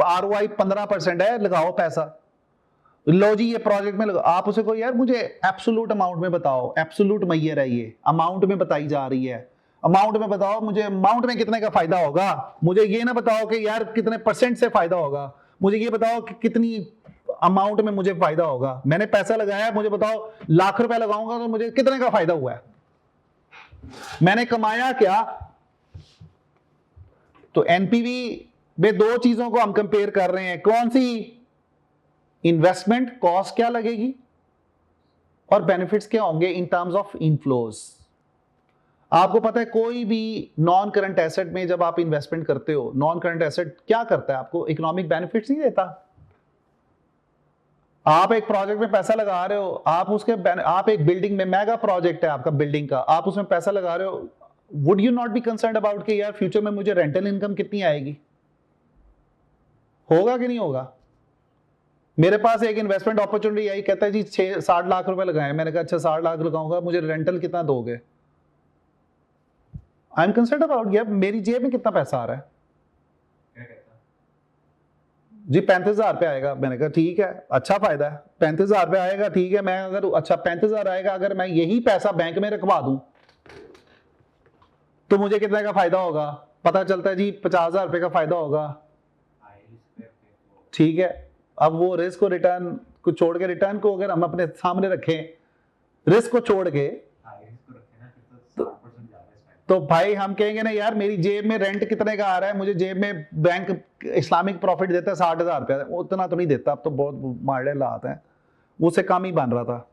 आरओआई 15% है, लगाओ पैसा. लो जी ये प्रोजेक्ट में आप उसे को यार मुझे एब्सोल्यूट अमाउंट में बताओ. एब्सोल्यूट मैयर है, ये अमाउंट में बताई जा रही है. अमाउंट में बताओ मुझे, अमाउंट में कितने का फायदा होगा. मुझे ये ना बताओ कि यार कितने परसेंट से फायदा होगा. मुझे ये बताओ कि कितनी अमाउंट में मुझे फायदा होगा. मैंने पैसा लगाया, मुझे बताओ लाख रुपए लगाऊंगा तो मुझे कितने का फायदा हुआ है, मैंने कमाया क्या. तो एनपीवी में दो चीजों को हम कंपेयर कर रहे हैं. कौन सी? इन्वेस्टमेंट कॉस्ट क्या लगेगी और बेनिफिट्स क्या होंगे इन टर्म्स ऑफ इनफ्लोज. आपको पता है कोई भी नॉन करंट एसेट में जब आप इन्वेस्टमेंट करते हो, नॉन करंट एसेट क्या करता है, आपको इकोनॉमिक बेनिफिट्स नहीं देता. आप एक प्रोजेक्ट में पैसा लगा रहे हो, आप एक बिल्डिंग में, मेगा प्रोजेक्ट है आपका बिल्डिंग का, आप उसमें पैसा लगा रहे हो. Would you not be concerned about कि यार फ्यूचर में मुझे रेंटल इनकम कितनी आएगी? होगा कि नहीं होगा? मेरे पास एक इन्वेस्टमेंट अपॉर्चुनिटी आई, कहता है जी 60 लाख रुपए लगाए. मैंने कहा अच्छा 60 लाख लगाऊंगा, मुझे रेंटल कितना दोगे? आई एम कंसर्न्ड अबाउट यार मेरी जेब में कितना पैसा आ रहा है. जी 35,000 रुपये आएगा. मैंने कहा ठीक है, अच्छा फायदा है, 35,000 रुपये आएगा, ठीक है. मैं अगर अच्छा 35,000 आएगा, अगर मैं यही पैसा बैंक में रखवा दूं तो मुझे कितने का फायदा होगा? पता चलता है जी 50,000 रुपये का फायदा होगा. ठीक है, अब वो रिस्क को रिटर्न को छोड़ के, रिटर्न को अगर हम अपने सामने रखें, रिस्क को छोड़ के, तो भाई हम कहेंगे ना यार मेरी जेब में रेंट कितने का आ रहा है, मुझे जेब में बैंक इस्लामिक प्रॉफिट देता है 60,000 रुपया, उतना तो नहीं देता, अब तो बहुत माड़े हालात हैं, उससे कम ही बन रहा था.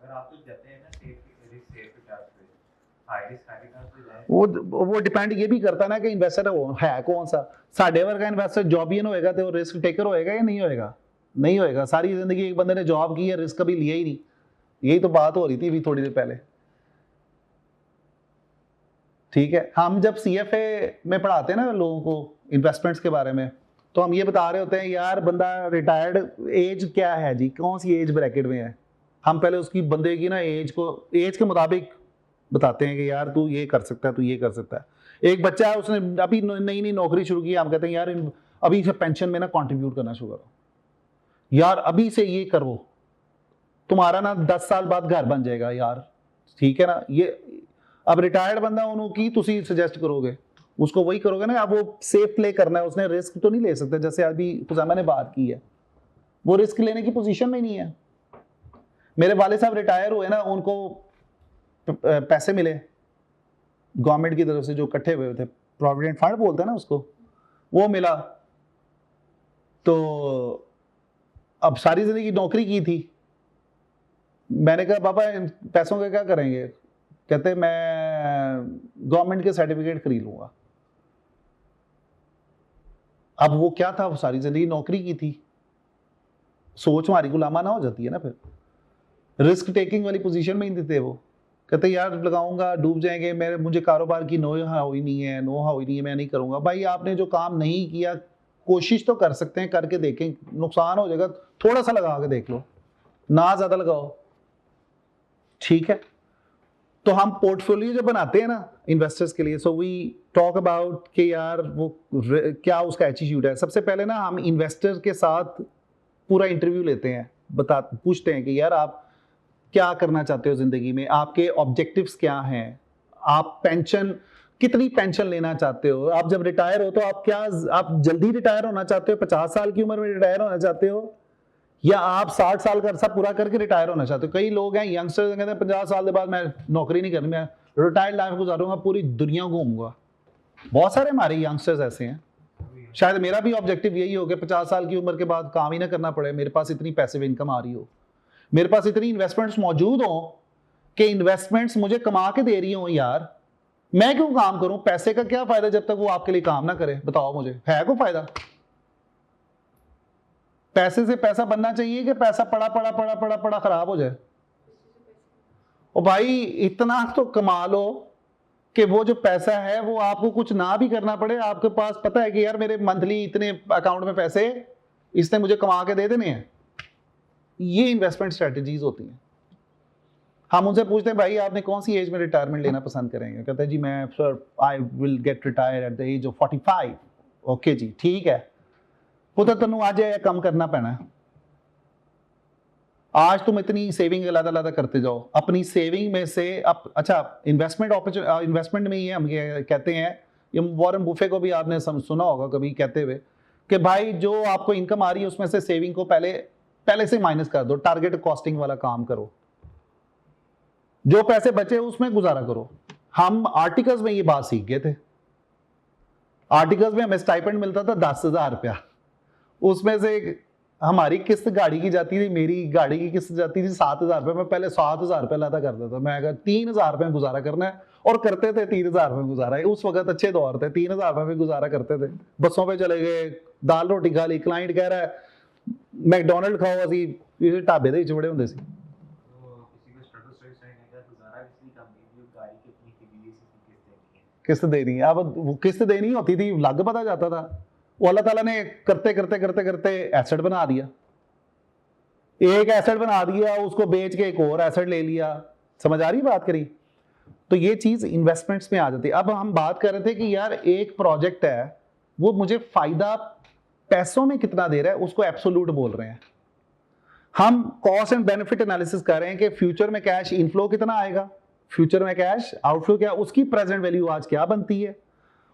वो डिपेंड ये भी करता ना कि इन्वेस्टर है कौन सा. साढ़े वर्ग का इन्वेस्टर जॉबियन होएगा तो रिस्क टेकर होएगा या नहीं होएगा? नहीं होएगा. सारी जिंदगी एक बंदे ने जॉब की है, रिस्क कभी लिया ही नहीं. यही तो बात हो रही थी अभी थोड़ी देर पहले. ठीक है, हम जब सीएफए में पढ़ाते हैं ना लोगों को इन्वेस्टमेंट्स के बारे में, तो हम ये बता रहे होते हैं यार बंदा रिटायर्ड एज क्या है जी, कौन सी एज ब्रैकेट में है. हम पहले उसकी बंदे की ना एज के मुताबिक बताते हैं कि यार तू ये कर सकता है, तू ये कर सकता है. एक बच्चा है, उसने अभी नई नई नौकरी शुरू की, हम कहते हैं यार अभी से पेंशन में ना कंट्रीब्यूट करना शुरू करो, यार अभी से ये करो, तुम्हारा ना 10 साल बाद घर बन जाएगा यार. ठीक है ना. ये अब रिटायर्ड बंदा उन्होंने तुसी सजेस्ट करोगे, उसको वही करोगे ना. अब वो सेफ प्ले करना है, उसने रिस्क तो नहीं ले सकते. जैसे अभी खुजामा ने बात की है, वो रिस्क लेने की पोजीशन में नहीं है. मेरे वाले साहब रिटायर हुए ना, उनको पैसे मिले गवर्नमेंट की तरफ से जो इकट्ठे हुए थे, प्रोविडेंट फंड बोलते हैं ना उसको, वो मिला. तो अब सारी जिंदगी नौकरी की थी. मैंने कहा पापा पैसों का क्या करेंगे? कहते मैं गवर्नमेंट के सर्टिफिकेट खरीद लूंगा. अब वो क्या था, वो सारी जिंदगी नौकरी की थी, सोच हमारी गुलामा ना हो जाती है ना फिर. रिस्क टेकिंग वाली पोजीशन में ही नहीं थे वो, कहते यार लगाऊंगा डूब जाएंगे, मुझे कारोबार की नो हाउ ही नहीं है, मैं नहीं करूंगा। भाई आपने जो काम नहीं किया कोशिश तो कर सकते हैं, करके देखें, नुकसान हो जाएगा थोड़ा सा लगा के देख लो, ना ज्यादा लगाओ, ठीक है। तो हम पोर्टफोलियो जो बनाते हैं ना इन्वेस्टर्स के लिए, सो वी टॉक अबाउट कि यार वो क्या उसका एटीट्यूड है। सबसे पहले ना हम इन्वेस्टर के साथ पूरा इंटरव्यू लेते हैं, पूछते हैं कि यार आप क्या करना चाहते हो जिंदगी में, आपके ऑब्जेक्टिव्स क्या हैं, आप कितनी पेंशन लेना चाहते हो, आप जब रिटायर हो तो आप जल्दी रिटायर होना चाहते हो, 50 साल की उम्र में रिटायर होना चाहते हो, या आप 60 साल का अरसा पूरा करके रिटायर होना चाहते हो। कई लोग हैं यंगस्टर्स कहते हैं 50 साल के बाद मैं नौकरी नहीं करनी, मैं रिटायर्ड लाइफ गुजारूंगा, पूरी दुनिया घूमूंगा। बहुत सारे हमारे यंगस्टर्स ऐसे हैं। शायद मेरा भी ऑब्जेक्टिव यही हो कि 50 साल की उम्र के बाद काम ही ना करना पड़े, मेरे पास इतनी पैसिव इनकम आ रही हो, मेरे पास इतनी इन्वेस्टमेंट्स मौजूद हो कि इन्वेस्टमेंट्स मुझे कमा के दे रही हो। यार मैं क्यों काम करूं, पैसे का क्या फायदा जब तक वो आपके लिए काम ना करे, बताओ मुझे, है कोई फायदा? पैसे से पैसा बनना चाहिए कि पैसा पड़ा पड़ा पड़ा पड़ा पड़ा खराब हो जाए। और भाई इतना तो कमा लो कि वो जो पैसा है वो आपको कुछ ना भी करना पड़े, आपके पास पता है कि यार मेरे मंथली इतने अकाउंट में पैसे इसने मुझे कमा के दे देने हैं। ये इन्वेस्टमेंट स्ट्रेटजीज होती हैं। हम उनसे पूछते हैं भाई आपने कौन सी एज में रिटायरमेंट लेना पसंद करेंगे, कहते हैं जी मैं sir I will get retire at the age of 45। Okay जी ठीक है, पुत्र तेन आज कम करना पैना, आज तुम इतनी सेविंग अलग अलग करते जाओ, अपनी सेविंग में से अच्छा इन्वेस्टमेंट में ही हम कहते हैं, ये वॉरेन बुफे को भी आपने सुना होगा कभी कहते हुए कि भाई जो आपको इनकम आ रही है उसमें से सेविंग को पहले से माइनस कर दो, टारगेट कॉस्टिंग वाला काम करो, जो पैसे बचे उसमें गुजारा करो। हम आर्टिकल्स में ये बात सीख गए थे। आर्टिकल्स में हमें स्टाइपेंड मिलता था 10,000 रुपया, उसमें से हमारी किस्त गाड़ी की जाती थी, मेरी गाड़ी की किस्त जाती थी 7,000 रुपये। मैं पहले 7,000 रुपये लादा करता था, मैं अगर 3,000 रुपये में गुजारा करना है, और करते थे 3,000 रुपये में गुजारा है। उस वक्त अच्छे दौर थे, 3,000 रुपये में गुजारा करते थे, बसों पे चले गए, दाल रोटी खा ली, क्लाइंट कह रहा है मैकडोनल्ड खाओ, असी ढाबे दे बड़े होंगे सी। किस्त देनी है, अब किस्त देनी होती थी लग पता जाता था, वो अल्लाह ताला ने करते करते करते करते एसेट बना दिया, एक एसेट बना दिया, उसको बेच के एक और एसेट ले लिया। समझ आ रही बात करी? तो ये चीज इन्वेस्टमेंट्स में आ जाती है। अब हम बात कर रहे थे कि यार एक प्रोजेक्ट है वो मुझे फायदा पैसों में कितना दे रहा है, उसको एब्सोल्यूट बोल रहे हैं। हम कॉस्ट एंड बेनिफिट एनालिसिस कर रहे हैं कि फ्यूचर में कैश इनफ्लो कितना आएगा, फ्यूचर में कैश आउटफ्लो क्या, उसकी प्रेजेंट वैल्यू आज क्या बनती है,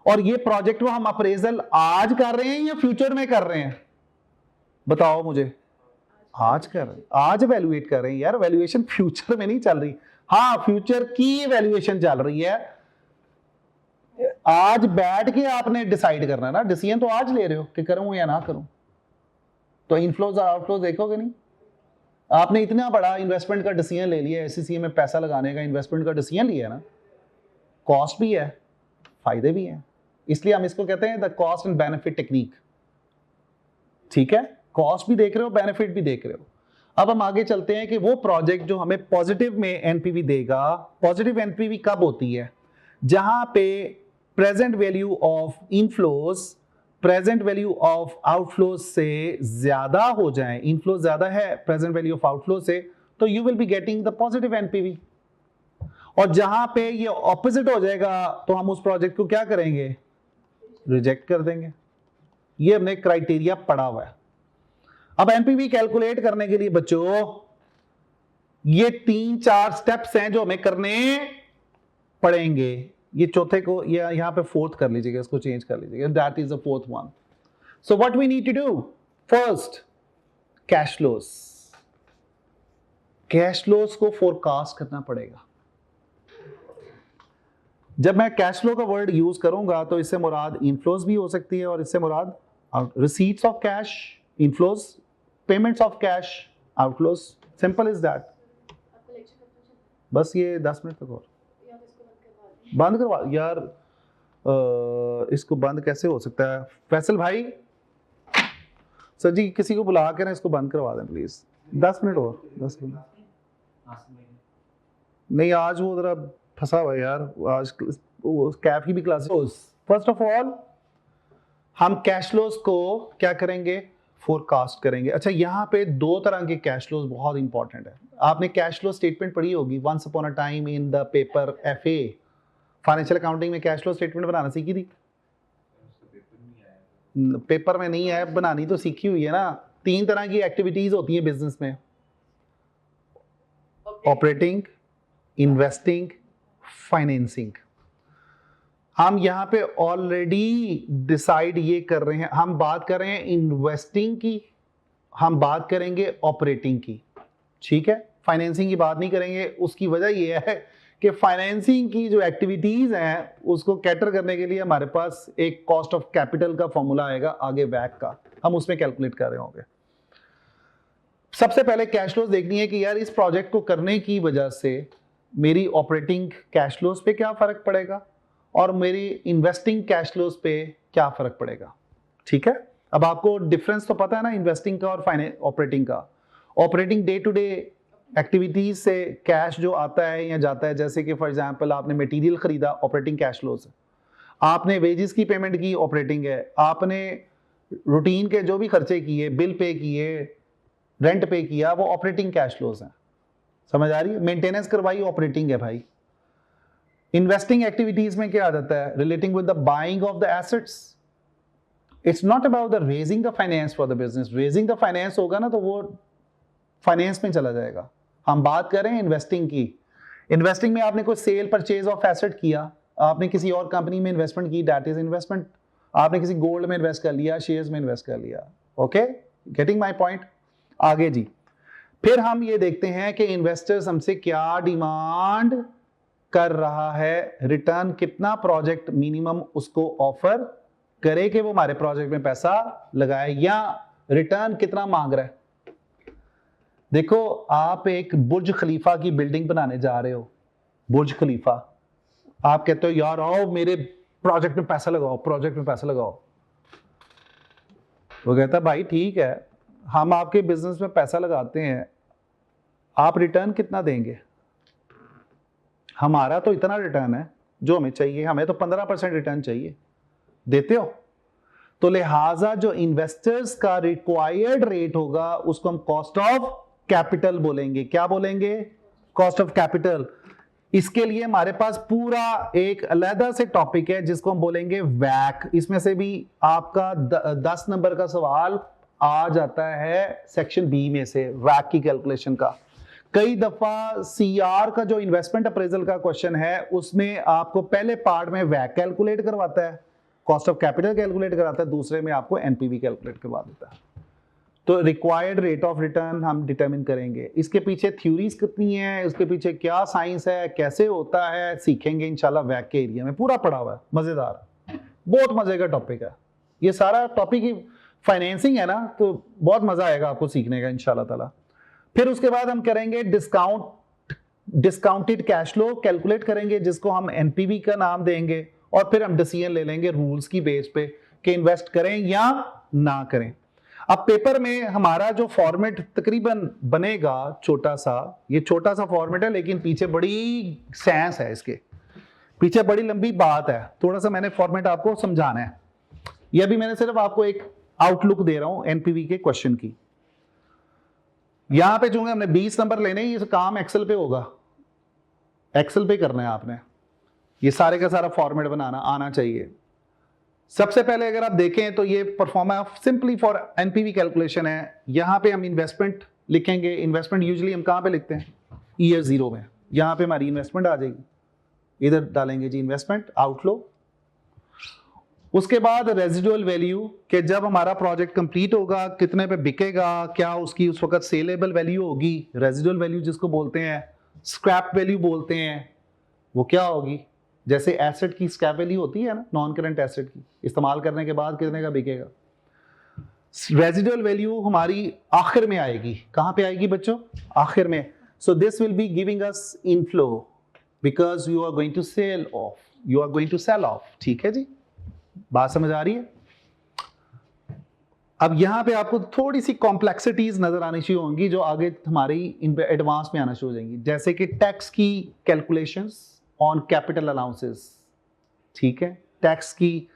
और ये प्रोजेक्ट को हम अप्रेजल आज कर रहे हैं या फ्यूचर में कर रहे हैं, बताओ मुझे। आज कर रहे हैं, आज वैल्यूएट कर रहे हैं। यार वैल्यूएशन फ्यूचर में नहीं चल रही, हाँ फ्यूचर की वैल्यूएशन चल रही है। आज बैठ के आपने डिसाइड करना ना, डिसीजन तो आज ले रहे हो कि करूं या ना करूं। तो इनफ्लोज और आउटफ्लोज देखोगे नहीं। आपने इतना बड़ा इन्वेस्टमेंट का डिसीजन ले लिया, एससीसीए में पैसा लगाने का इन्वेस्टमेंट का डिसीजन लिया ना, कॉस्ट भी है फायदे भी हैं, इसलिए हम इसको कहते हैं the cost and benefit technique. ठीक है, कॉस्ट भी देख रहे हो, बेनिफिट भी देख रहे हो। अब हम आगे चलते हैं कि वो प्रोजेक्ट जो हमें पॉजिटिव में एनपीवी देगा। पॉजिटिव एनपीवी कब होती है? जहां पे present value of inflows present value of outflows से ज्यादा हो जाए। इनफ्लो ज्यादा है प्रेजेंट वैल्यू ऑफ आउटफ्लो से, तो you will be getting the positive NPV. और जहां पे ये ऑपोजिट हो जाएगा तो हम उस प्रोजेक्ट को क्या करेंगे? रिजेक्ट कर देंगे। ये हमने क्राइटेरिया पढ़ा हुआ है। अब एनपीवी कैलकुलेट करने के लिए बच्चों ये 3-4 स्टेप्स हैं जो हमें करने पड़ेंगे। ये चौथे को यहां पे फोर्थ कर लीजिएगा, इसको चेंज कर लीजिएगा, that is the fourth one. So what we need to do, first cash flows. Cash flows को फोरकास्ट करना पड़ेगा। जब मैं कैश फ्लो का वर्ड यूज करूंगा तो इससे मुराद इनफ्लोज भी हो सकती है और इससे मुराद receipts of cash, inflows, payments of cash, outflows. Simple is that. बस ये 10 मिनट तक और बंद करवा यार। इसको बंद कैसे हो सकता है? फैसल भाई, सर जी किसी को बुला के ना इसको बंद करवा दें प्लीज। 10 मिनट और, 10 मिनट। नहीं, आज वो जरा फंसा हुआ है यार, आज वो कैफ की भी क्लासेस। फर्स्ट ऑफ ऑल हम कैश फ्लोज को क्या करेंगे, फोरकास्ट करेंगे। अच्छा, यहाँ पे दो तरह के कैश फ्लोज बहुत इंपॉर्टेंट है। आपने कैश फ्लो स्टेटमेंट पढ़ी होगी once upon a time in the paper FA, financial accounting में कैश फ्लो स्टेटमेंट बनाना सीखी थी? पेपर में नहीं है, बनानी तो सीखी हुई है ना। 3 तरह की एक्टिविटीज होती है बिजनेस में, ऑपरेटिंग, इन्वेस्टिंग, फाइनेंसिंग। हम यहाँ पे ऑलरेडी डिसाइड ये कर रहे हैं, हम बात कर रहे हैं इन्वेस्टिंग की, हम बात करेंगे ऑपरेटिंग की, ठीक है। फाइनेंसिंग की बात नहीं करेंगे। उसकी वजह ये है कि फाइनेंसिंग की जो एक्टिविटीज हैं उसको कैटर करने के लिए हमारे पास एक कॉस्ट ऑफ कैपिटल का फॉर्मूला आएगा आगे वैक का, हम उसमें कैलकुलेट कर रहे होंगे। सबसे पहले कैश फ्लोज देखनी है कि यार इस प्रोजेक्ट को करने की वजह से मेरी ऑपरेटिंग कैश फ्लोज पे क्या फर्क पड़ेगा और मेरी इन्वेस्टिंग कैश फ्लोज पे क्या फर्क पड़ेगा, ठीक है। अब आपको डिफरेंस तो पता है ना इन्वेस्टिंग का और ऑपरेटिंग का। Operating day to day activities से कैश जो आता है या जाता है, जैसे कि फॉर एग्जांपल आपने मटेरियल खरीदा, ऑपरेटिंग कैश फ्लोज है। आपने वेजेस की पेमेंट की, ऑपरेटिंग है। आपने रूटीन के जो भी खर्चे किए, बिल पे किए, रेंट पे किया, वो ऑपरेटिंग कैश फ्लोज हैं। समझ आ रही है? मेंटेनेंस करवाई, ऑपरेटिंग है भाई। इन्वेस्टिंग एक्टिविटीज में क्या आ जाता है, relating with the buying of the assets. It's not about the raising the finance for the business. Raising the finance होगा ना तो वो फाइनेंस में चला जाएगा। हम बात कर रहे हैं इन्वेस्टिंग की। इन्वेस्टिंग में आपने कोई सेल परचेज ऑफ एसेट किया, आपने किसी और कंपनी में इन्वेस्टमेंट की, दैट इज इन्वेस्टमेंट। आपने किसी गोल्ड में इन्वेस्ट कर लिया, शेयर्स में इन्वेस्ट कर लिया। Okay, getting my point? आगे जी, फिर हम ये देखते हैं कि इन्वेस्टर्स हमसे क्या डिमांड कर रहा है, रिटर्न कितना प्रोजेक्ट मिनिमम उसको ऑफर करे कि वो हमारे प्रोजेक्ट में पैसा लगाए, या रिटर्न कितना मांग रहा है। देखो, आप एक बुर्ज खलीफा की बिल्डिंग बनाने जा रहे हो, बुर्ज खलीफा। आप कहते हो यार आओ मेरे प्रोजेक्ट में पैसा लगाओ, प्रोजेक्ट में पैसा लगाओ। वो कहता भाई ठीक है, हम आपके बिजनेस में पैसा लगाते हैं, आप रिटर्न कितना देंगे? हमारा तो इतना रिटर्न है जो हमें चाहिए, हमें तो 15% रिटर्न चाहिए। देते हो? तो लिहाजा जो इन्वेस्टर्स का रिक्वायर्ड रेट होगा उसको हम कॉस्ट ऑफ कैपिटल बोलेंगे। क्या बोलेंगे? Cost of capital. इसके लिए हमारे पास पूरा एक अलग से टॉपिक है जिसको हम बोलेंगे वैक। इसमें से भी आपका 10 नंबर का सवाल आ जाता है सेक्शन बी में से, वैक की कैलकुलेशन का। कई दफा सीआर का जो इन्वेस्टमेंट अप्रेजल का क्वेश्चन है उसमें आपको पहले पार्ट में वैक कैलकुलेट करवाता है, कॉस्ट ऑफ कैपिटल कैलकुलेट कराता है, दूसरे में आपको एनपीवी कैलकुलेट करवा देता है। तो रिक्वायर्ड रेट ऑफ रिटर्न हम डिटरमिन करेंगे। इसके पीछे थ्योरीज कितनी है, उसके पीछे क्या साइंस है, कैसे होता है, सीखेंगे इंशाल्लाह वैक के एरिया में। पूरा पढ़ा हुआ है, मजेदार, बहुत मजे का टॉपिक है ये सारा टॉपिक ही। फाइनेंसिंग है ना, तो बहुत मजा आएगा आपको सीखने का इंशाल्लाह ताला। फिर उसके बाद हम करेंगे डिस्काउंटेड कैश फ्लो कैलकुलेट करेंगे, जिसको हम एनपीवी का नाम देंगे, और फिर हम डिसीजन ले लेंगे रूल्स की बेस पे कि इन्वेस्ट करें या ना करें। अब पेपर में हमारा जो फॉर्मेट तकरीबन बनेगा छोटा सा, ये छोटा सा फॉर्मेट है लेकिन पीछे बड़ी साइंस है, इसके पीछे बड़ी लंबी बात है। थोड़ा सा मैंने फॉर्मेट आपको समझाना है। ये भी मैंने सिर्फ आपको एक आउटलुक दे रहा हूं एनपीवी के क्वेश्चन की। यहां पे चूंकि हमने 20 नंबर लेने, ये काम एक्सेल पे होगा, एक्सेल पे करना है आपने। ये सारे का सारा फॉर्मेट बनाना आना चाहिए। सबसे पहले अगर आप देखें तो ये pro forma simply for NPV calculation है। यहां पे हम इन्वेस्टमेंट लिखेंगे। इन्वेस्टमेंट यूजुअली हम कहां पे लिखते हैं? ईयर 0 में। यहां पे हमारी इन्वेस्टमेंट आ जाएगी, इधर डालेंगे जी इन्वेस्टमेंट आउटफ्लो। उसके बाद रेजिडुअल वैल्यू कि जब हमारा प्रोजेक्ट कंप्लीट होगा कितने पे बिकेगा, क्या उसकी उस वक्त सेलेबल वैल्यू होगी। रेजिडुअल वैल्यू जिसको बोलते हैं, स्क्रैप वैल्यू बोलते हैं, वो क्या होगी? जैसे एसेट की स्क्रैप वैल्यू होती है ना, नॉन करंट एसेट की, इस्तेमाल करने के बाद कितने का बिकेगा। रेजिडुअल वैल्यू हमारी आखिर में आएगी। कहां पे आएगी बच्चों? आखिर में। So this will be giving us inflow because you are going to sell off, ठीक है जी, बात समझ आ रही है? अब यहाँ पे आपको थोड़ी सी कॉम्प्लेक्सिटीज नजर आनी चाहिए होंगी जो आगे हमारी एडवांस में आना शुरू हो जाएंगी, जैसे कि टैक्स की कैलकुलेशंस ऑन कैपिटल अलाउंसेस। ठीक है, टैक्स की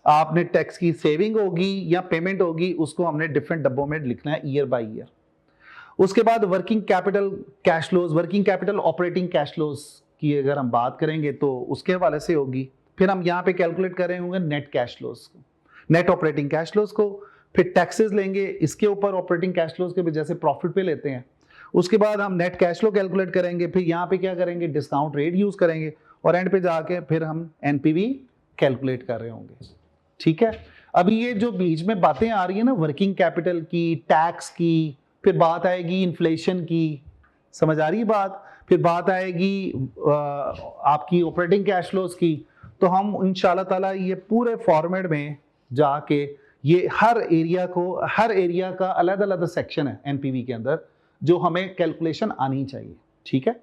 आपने टैक्स की सेविंग होगी या पेमेंट होगी, उसको हमने डिफरेंट डब्बों में लिखना है ईयर बाय ईयर। उसके बाद working capital cash flows, working capital operating cash flows की अगर हम बात करेंगे तो उसके हवाले से होगी। फिर हम यहाँ पे कैलकुलेट कर रहे होंगे नेट कैश फ्लोज को, नेट ऑपरेटिंग कैश फ्लोज को। फिर टैक्सेस लेंगे इसके ऊपर ऑपरेटिंग कैश फ्लोज के, जैसे प्रॉफिट पे लेते हैं। उसके बाद हम नेट कैश फ्लो कैलकुलेट करेंगे, फिर यहाँ पे क्या करेंगे, डिस्काउंट रेट यूज करेंगे, और एंड पे जाके फिर हम एनपीवी कैलकुलेट कर रहे होंगे। ठीक है, अभी ये जो बीच में बातें आ रही है ना, वर्किंग कैपिटल की, टैक्स की, फिर बात आएगी इन्फ्लेशन की, समझ आ रही है बात, फिर बात आएगी आपकी ऑपरेटिंग कैश फ्लोज की। तो हम इंशाल्लाह ताला ये पूरे फॉर्मेट में जाके ये हर एरिया का अलग अलग सेक्शन है एनपीवी के अंदर जो हमें कैलकुलेशन आनी चाहिए। ठीक है,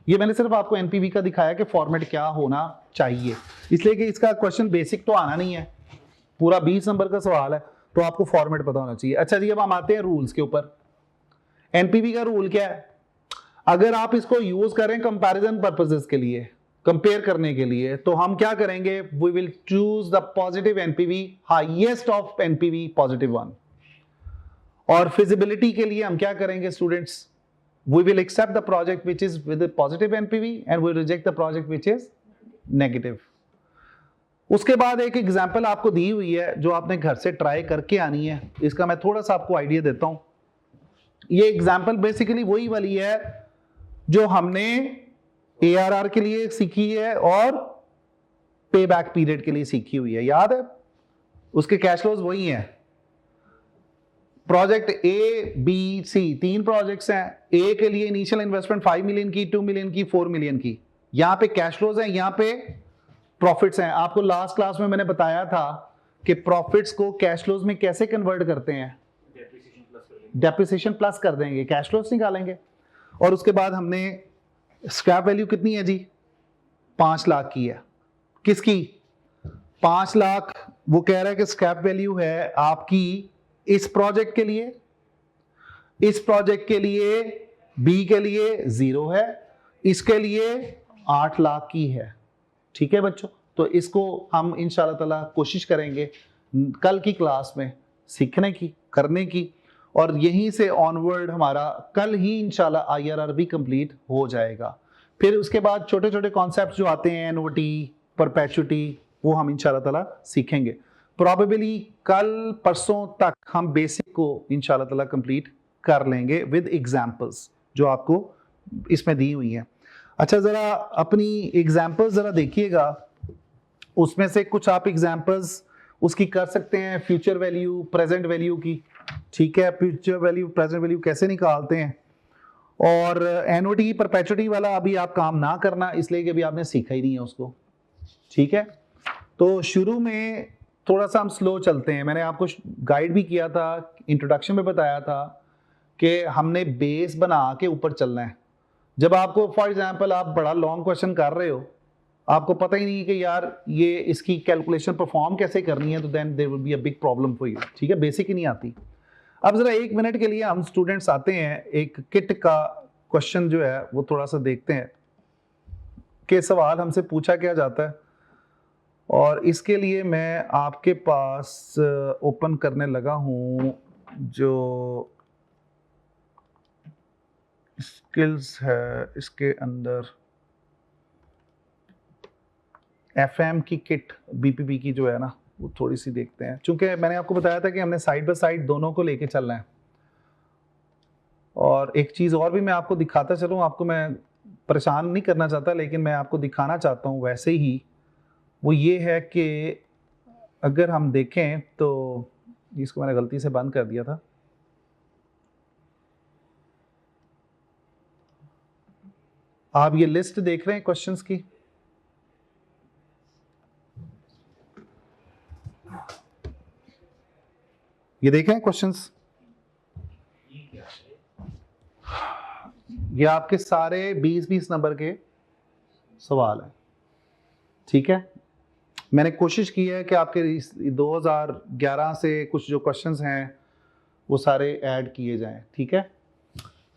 ये मैंने सिर्फ आपको एनपीवी का दिखाया कि फॉर्मेट क्या होना चाहिए, इसलिए कि इसका क्वेश्चन बेसिक तो आना नहीं है, पूरा 20 नंबर का सवाल है, तो आपको फॉर्मेट पता होना चाहिए। अच्छा जी, अब हम आते हैं रूल्स के ऊपर। एनपीवी का रूल क्या है, अगर आप इसको यूज करें कंपैरिजन पर्पसेस के लिए, कंपेयर करने के लिए, तो हम क्या करेंगे, we will choose the positive NPV, highest of NPV positive one. और फिजिबिलिटी के लिए हम क्या करेंगे students, we will accept the project which is with positive NPV and we reject the project which is negative. उसके बाद एक example आपको दी हुई है जो आपने घर से ट्राई करके आनी है, इसका मैं थोड़ा सा आपको आइडिया देता हूं। ये एग्जांपल बेसिकली वही वाली है जो हमने एआरआर के लिए सीखी है और पे बैक पीरियड के लिए सीखी हुई है, याद है, उसके कैश फ्लोज वही हैं। Project A B C, 3 projects हैं। ए के लिए इनिशियल इन्वेस्टमेंट 5 मिलियन की, 2 मिलियन की, 4 मिलियन की। यहां पे कैश फ्लोज हैं, यहां पे प्रॉफिट्स हैं। आपको लास्ट क्लास में मैंने बताया था कि प्रॉफिट्स को कैश फ्लोज में कैसे कन्वर्ट करते हैं, डेप्रिसिएशन प्लस कर देंगे, कैश फ्लोज निकालेंगे। और उसके बाद हमने स्क्रैप वैल्यू कितनी है जी, 5 लाख की है। किसकी, 5 लाख, वो कह रहा है कि स्क्रैप वैल्यू है आपकी इस प्रोजेक्ट के लिए, इस प्रोजेक्ट के लिए, बी के लिए 0 है, इसके लिए 8 लाख की है। ठीक है बच्चों, तो इसको हम इंशाल्लाह ताला कोशिश करेंगे कल की क्लास में सीखने की, करने की, और यहीं से ऑनवर्ड हमारा कल ही इंशाल्लाह आईआरआर भी कंप्लीट हो जाएगा। फिर उसके बाद छोटे छोटे कॉन्सेप्ट्स जो आते हैं, एनओटी, परपेचुटी, वो हम इंशाल्लाह ताला सीखेंगे। प्रॉबेबली कल परसों तक हम बेसिक को इंशाल्लाह ताला कंप्लीट कर लेंगे विद एग्जांपल्स जो आपको इसमें दी हुई हैं। अच्छा, जरा अपनी एग्जांपल्स जरा देखिएगा, उसमें से कुछ आप एग्जांपल्स उसकी कर सकते हैं, फ्यूचर वैल्यू, प्रेजेंट वैल्यू की। ठीक है, फ्यूचर वैल्यू, प्रेजेंट वैल्यू कैसे निकालते हैं। और एनओटी परपेचुटी वाला अभी आप काम ना करना, इसलिए कि अभी आपने सीखा ही नहीं है उसको। ठीक है, तो शुरू में थोड़ा सा हम स्लो चलते हैं। मैंने आपको गाइड भी किया था, इंट्रोडक्शन में बताया था कि हमने बेस बना के ऊपर चलना है। जब आपको फॉर एग्जांपल आप बड़ा लॉन्ग क्वेश्चन कर रहे हो, आपको पता ही नहीं कि यार ये इसकी कैलकुलेशन परफॉर्म कैसे करनी है, तो then there will be a big problem for you. ठीक है, बेसिक ही नहीं आती। अब जरा 1 मिनट के लिए हम स्टूडेंट्स आते हैं, एक किट का क्वेश्चन जो है वो थोड़ा सा देखते हैं कि सवाल हमसे पूछा क्या जाता है। और इसके लिए मैं आपके पास ओपन करने लगा हूं जो स्किल्स है, इसके अंदर एफएम की किट बीपीपी की जो है ना, वो थोड़ी सी देखते हैं। चूंकि मैंने आपको बताया था कि हमने साइड बाय साइड दोनों को लेके चलना है। और एक चीज़ और भी मैं आपको दिखाता चलूँ, आपको मैं परेशान नहीं करना चाहता, लेकिन मैं आपको दिखाना चाहता हूँ वैसे ही। वो ये है कि अगर हम देखें तो, इसको मैंने गलती से बंद कर दिया था। आप ये लिस्ट देख रहे हैं क्वेश्चंस की, ये देख रहे हैं क्वेश्चंस, ये आपके सारे 20-20 नंबर के सवाल हैं। ठीक है, मैंने कोशिश की है कि आपके 2011 से कुछ जो क्वेश्चंस हैं वो सारे ऐड किए जाएं, ठीक है।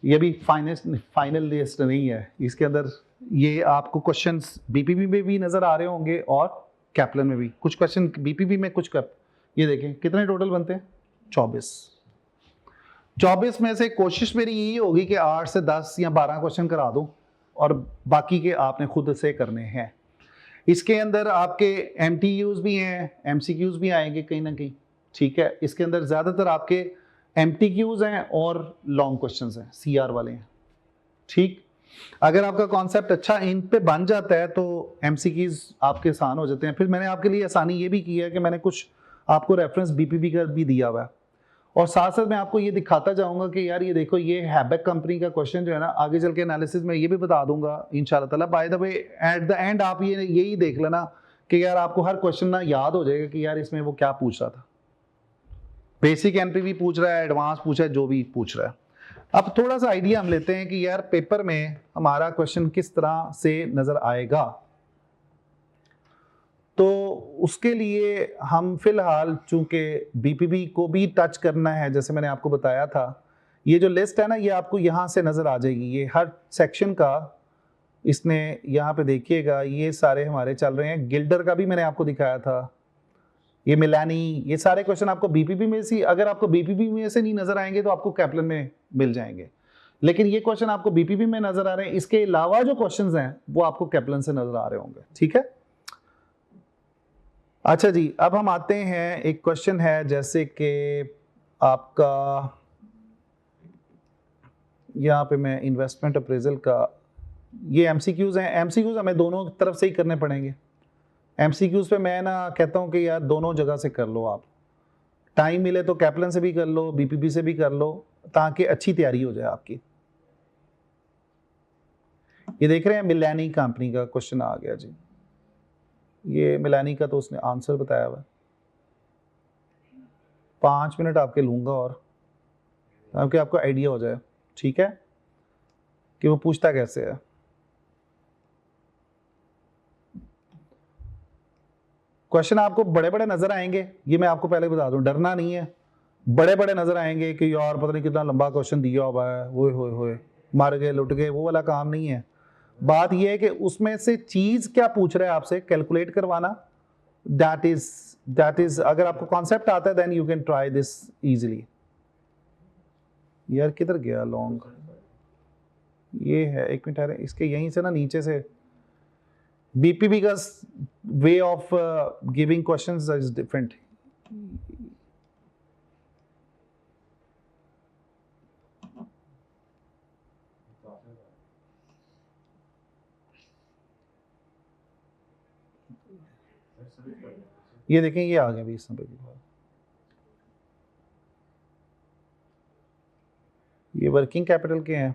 ये भी फाइनल लिस्ट नहीं है, इसके अंदर ये आपको क्वेश्चंस बीपीबी में भी नज़र आ रहे होंगे और कैपलन में भी कुछ क्वेश्चन बीपीबी में कुछ ये देखें कितने टोटल बनते हैं 24 में से कोशिश मेरी यही होगी कि 8 से 10 या 12 क्वेश्चन करा दूं और बाकी के आपने खुद से करने हैं। इसके अंदर आपके MTQs भी हैं, MCQs भी आएंगे कहीं ना कहीं, ठीक है। इसके अंदर ज़्यादातर आपके MTQs हैं और लॉन्ग क्वेश्चंस हैं, CR वाले हैं, ठीक। अगर आपका कॉन्सेप्ट अच्छा इन पे बन जाता है तो MCQs आपके आसान हो जाते हैं। फिर मैंने आपके लिए आसानी ये भी की है कि मैंने कुछ आपको रेफरेंस BPB का भी दिया हुआ है और साथ साथ मैं आपको ये दिखाता जाऊंगा कि यार ये देखो ये हैबेक कंपनी का क्वेश्चन जो है ना, आगे चल के एनालिसिस में ये भी बता दूंगा इंशाल्लाह ताला। By the way at the end आप ये यही देख लेना कि यार आपको हर क्वेश्चन ना याद हो जाएगा कि यार इसमें वो क्या पूछ रहा था। बेसिक NPV पूछ रहा है, एडवांस पूछा है, जो भी पूछ रहा है। अब थोड़ा सा आइडिया हम लेते हैं कि यार पेपर में हमारा क्वेश्चन किस तरह से नजर आएगा। तो उसके लिए हम फिलहाल चूंकि BPB को भी टच करना है, जैसे मैंने आपको बताया था, ये जो लिस्ट है ना ये आपको यहाँ से नज़र आ जाएगी, ये हर सेक्शन का इसने यहाँ पे देखिएगा ये सारे हमारे चल रहे हैं। गिल्डर का भी मैंने आपको दिखाया था, ये मिलानी, ये सारे क्वेश्चन आपको BPB में से, अगर आपको BPB में से नहीं नज़र आएंगे तो आपको कैपलन में मिल जाएंगे, लेकिन ये क्वेश्चन आपको BPB में नज़र आ रहे हैं। इसके अलावा जो क्वेश्चन हैं वो आपको कैपलन से नज़र आ रहे होंगे, ठीक है। अच्छा जी, अब हम आते हैं, एक क्वेश्चन है जैसे कि आपका यहाँ पे मैं इन्वेस्टमेंट अप्रेजल का, ये MCQs हैं। MCQs हमें दोनों तरफ से ही करने पड़ेंगे। MCQs पे मैं ना कहता हूँ कि यार दोनों जगह से कर लो, आप टाइम मिले तो कैपलन से भी कर लो, BPB से भी कर लो, ताकि अच्छी तैयारी हो जाए आपकी। ये देख रहे हैं मिलानी कंपनी का क्वेश्चन आ गया जी, ये मिलानी का तो उसने आंसर बताया हुआ है। 5 मिनट आपके लूंगा और ताकि आपको आइडिया हो जाए, ठीक है, कि वो पूछता कैसे है। क्वेश्चन आपको बड़े बड़े नजर आएंगे, ये मैं आपको पहले बता दूं, डरना नहीं है। बड़े बड़े नजर आएंगे कि यार पता नहीं कितना लंबा क्वेश्चन दिया हुआ है, वो होए मार गए लुट गए, वो वाला काम नहीं है। बात ये है कि उसमें से चीज क्या पूछ रहा है आपसे, कैलकुलेट करवाना। दैट इज अगर आपको कॉन्सेप्ट आता है then you can try this easily. यार किधर गया लॉन्ग, ये है, एक मिनट है, इसके यहीं से ना नीचे से BPB का way of giving questions is different. ये देखें ये आ गया 20 नंबर के बाद, ये वर्किंग कैपिटल के हैं,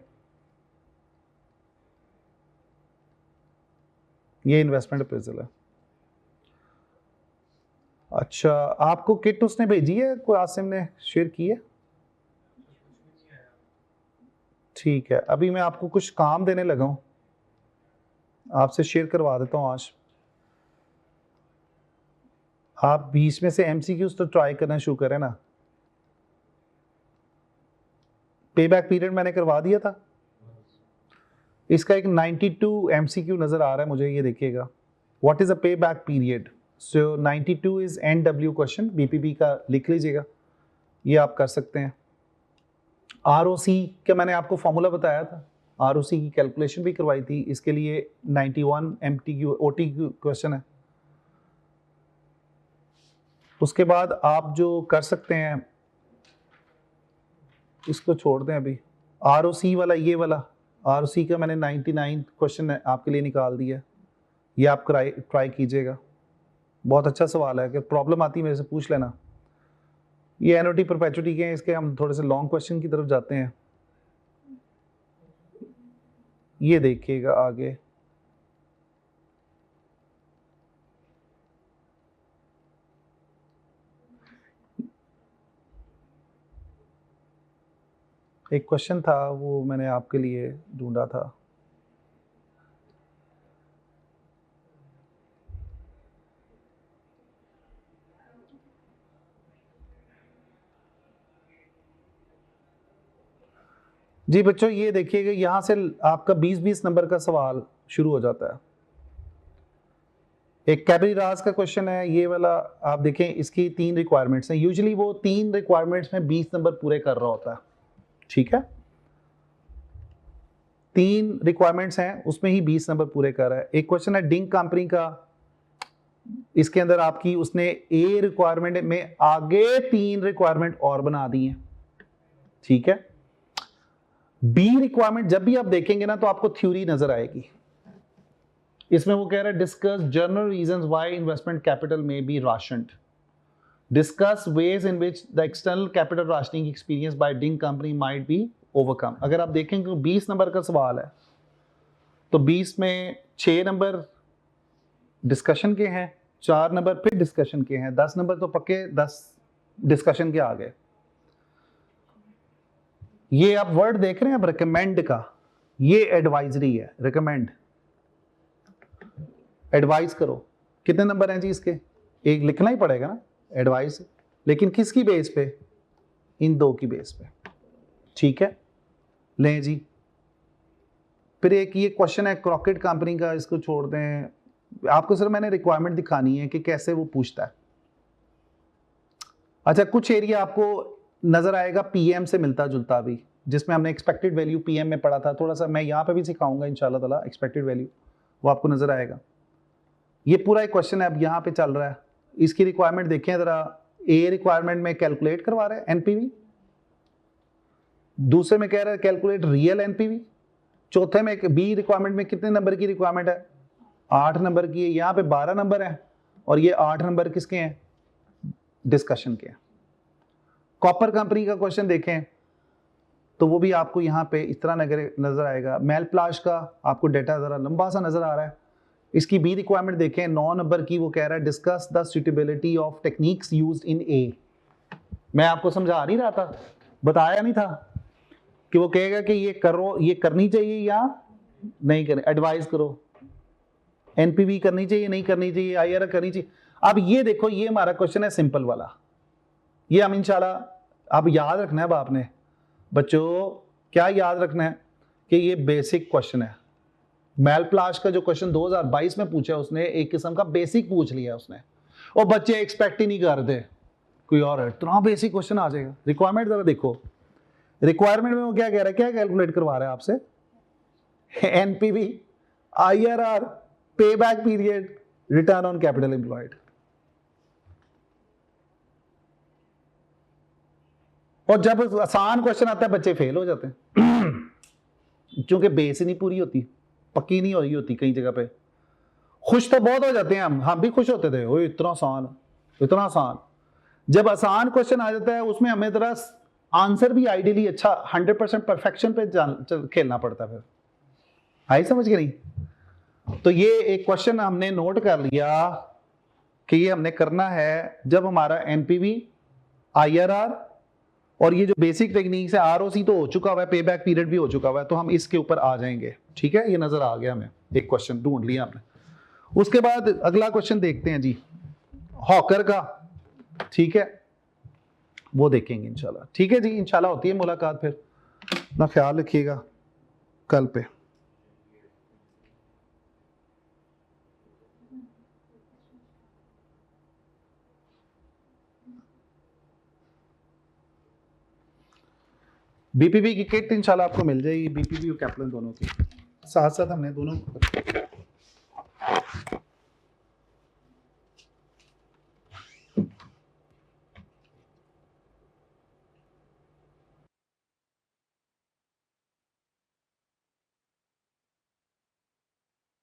ये इन्वेस्टमेंट अप्रेजल है। अच्छा, आपको किट उसने भेजी है, कोई आसिम ने शेयर की है? ठीक है, अभी मैं आपको कुछ काम देने लगा हूं, आपसे शेयर करवा देता हूं आज। आप 20 में से MCQs तो ट्राई करना शुरू करें ना। पे बैक पीरियड मैंने करवा दिया था, इसका एक 92 MCQ नजर आ रहा है मुझे, ये देखिएगा। व्हाट इज अ पे back period? So 92 is NW question, BPB का लिख लीजिएगा, ये आप कर सकते हैं। ROC का मैंने आपको फॉर्मूला बताया था, ROC की कैलकुलेशन भी करवाई थी, इसके लिए 91 MTQ OTQ क्वेश्चन है। उसके बाद आप जो कर सकते हैं, इसको छोड़ दें अभी, ROC वाला, ये वाला ROC का मैंने 99 क्वेश्चन है आपके लिए निकाल दिया, ये आप ट्राई कीजिएगा। बहुत अच्छा सवाल है, कि प्रॉब्लम आती है मेरे से पूछ लेना। ये एनओटी परपेचुटी के हैं, इसके हम थोड़े से लॉन्ग क्वेश्चन की तरफ जाते हैं। ये देखिएगा आगे, एक क्वेश्चन था वो मैंने आपके लिए ढूंढा था। जी बच्चों ये देखिएगा यहां से आपका 20-20 नंबर का सवाल शुरू हो जाता है। एक कैबरी राज का क्वेश्चन है ये वाला, आप देखें इसकी 3 रिक्वायरमेंट्स हैं। यूजुअली वो 3 रिक्वायरमेंट्स में 20 नंबर पूरे कर रहा होता है, ठीक है। 3 रिक्वायरमेंट्स हैं उसमें ही 20 नंबर पूरे कर रहा है। एक क्वेश्चन है डिंग कंपनी का, इसके अंदर आपकी उसने ए रिक्वायरमेंट में आगे 3 रिक्वायरमेंट और बना दी हैं, ठीक है। बी रिक्वायरमेंट जब भी आप देखेंगे ना तो आपको थ्योरी नजर आएगी। इसमें वो कह रहा है discuss general reasons why investment capital may be rationed, discuss ways in which the external capital rationing experience by डिंग कंपनी माइट बी ओवरकम। अगर आप देखेंगे 20 नंबर का सवाल है तो 20 में 6 नंबर डिस्कशन के हैं, 4 नंबर फिर डिस्कशन के हैं, 10 नंबर तो पक्के 10 डिस्कशन के आ गए। ये आप वर्ड देख रहे हैं अब रिकमेंड का, ये एडवाइजरी है, रिकमेंड एडवाइस करो। कितने नंबर हैं जी इसके? एक लिखना ही पड़ेगा ना एडवाइस, लेकिन किसकी बेस पे? इन 2 की बेस पे, ठीक है। लें जी फिर एक ये क्वेश्चन है क्रॉकेट कंपनी का, इसको छोड़ दें, आपको सिर्फ मैंने रिक्वायरमेंट दिखानी है कि कैसे वो पूछता है। अच्छा कुछ एरिया आपको नजर आएगा पीएम से मिलता जुलता भी, जिसमें हमने एक्सपेक्टेड वैल्यू पीएम में पढ़ा था, थोड़ा सा मैं यहाँ पे भी सिखाऊंगा इंशाल्लाह ताला एक्सपेक्टेड वैल्यू, वो आपको नजर आएगा। ये पूरा एक क्वेश्चन है अब यहाँ पे चल रहा है, इसकी रिक्वायरमेंट देखें जरा। ए रिक्वायरमेंट में कैलकुलेट करवा रहे हैं एनपीवी, दूसरे में कह रहा है कैलकुलेट रियल एनपीवी, चौथे में बी रिक्वायरमेंट में कितने नंबर की रिक्वायरमेंट है? 8 नंबर की है। यहाँ पे 12 नंबर है और ये 8 नंबर किसके हैं? डिस्कशन के हैं। कॉपर कंपनी का क्वेश्चन देखें तो वो भी आपको यहाँ पे इस तरह नजर आएगा। मेल प्लाश का आपको डेटा जरा लंबा सा नजर आ रहा है। इसकी बी रिक्वायरमेंट देखें 9 नंबर की, वो कह रहा है discuss the suitability of techniques used in a. मैं आपको समझा नहीं रहा था, बताया नहीं था कि वो कहेगा कि ये करो, ये करनी चाहिए या नहीं करनी, एडवाइस करो, एनपीवी करनी चाहिए नहीं करनी चाहिए, आईआरआर करनी चाहिए। अब ये देखो ये हमारा क्वेश्चन है सिंपल वाला, ये हम इंशाल्लाह अब याद रखना है। अब आपने बच्चों क्या याद रखना है कि ये बेसिक क्वेश्चन है। मेल प्लाश का जो क्वेश्चन 2022 में पूछा उसने, एक किस्म का बेसिक पूछ लिया उसने, और बच्चे एक्सपेक्ट ही नहीं करते कोई और इतना बेसिक क्वेश्चन आ जाएगा। रिक्वायरमेंट जरा देखो, रिक्वायरमेंट में वो क्या कह रहा है, क्या कैलकुलेट करवा रहा है आपसे? एनपीवी, आईआरआर, पे back period, return on capital employed. और जब आसान क्वेश्चन आता है बच्चे फेल हो जाते हैं क्योंकि बेस ही नहीं पूरी होती, पक्की नहीं हो रही होती कई जगह पे। खुश तो बहुत हो जाते हैं हम भी खुश होते थे, ओए इतना आसान, इतना आसान। जब आसान क्वेश्चन आ जाता है उसमें हमें जरा आंसर भी आइडियली अच्छा 100% परफेक्शन पे खेलना पड़ता है। फिर आई समझ के नहीं? तो ये एक क्वेश्चन हमने नोट कर लिया कि ये हमने करना है जब हमारा एनपीवी, आईआरआर और ये जो बेसिक टेक्निक्स है, आरओसी तो हो चुका हुआ है, पे बैक पीरियड भी हो चुका हुआ है, तो हम इसके ऊपर आ जाएंगे। ठीक है, ये नजर आ गया हमें, एक क्वेश्चन ढूंढ लिया हमने। उसके बाद अगला क्वेश्चन देखते हैं जी, हॉकर का, ठीक है, वो देखेंगे इंशाल्लाह। ठीक है जी, इंशाल्लाह होती है मुलाकात फिर, ना ख्याल रखिएगा कल पे। बीपीपी की किट इंशाल्लाह आपको मिल जाएगी, बीपीपी और कैप्लन दोनों की साथ साथ हमने दोनों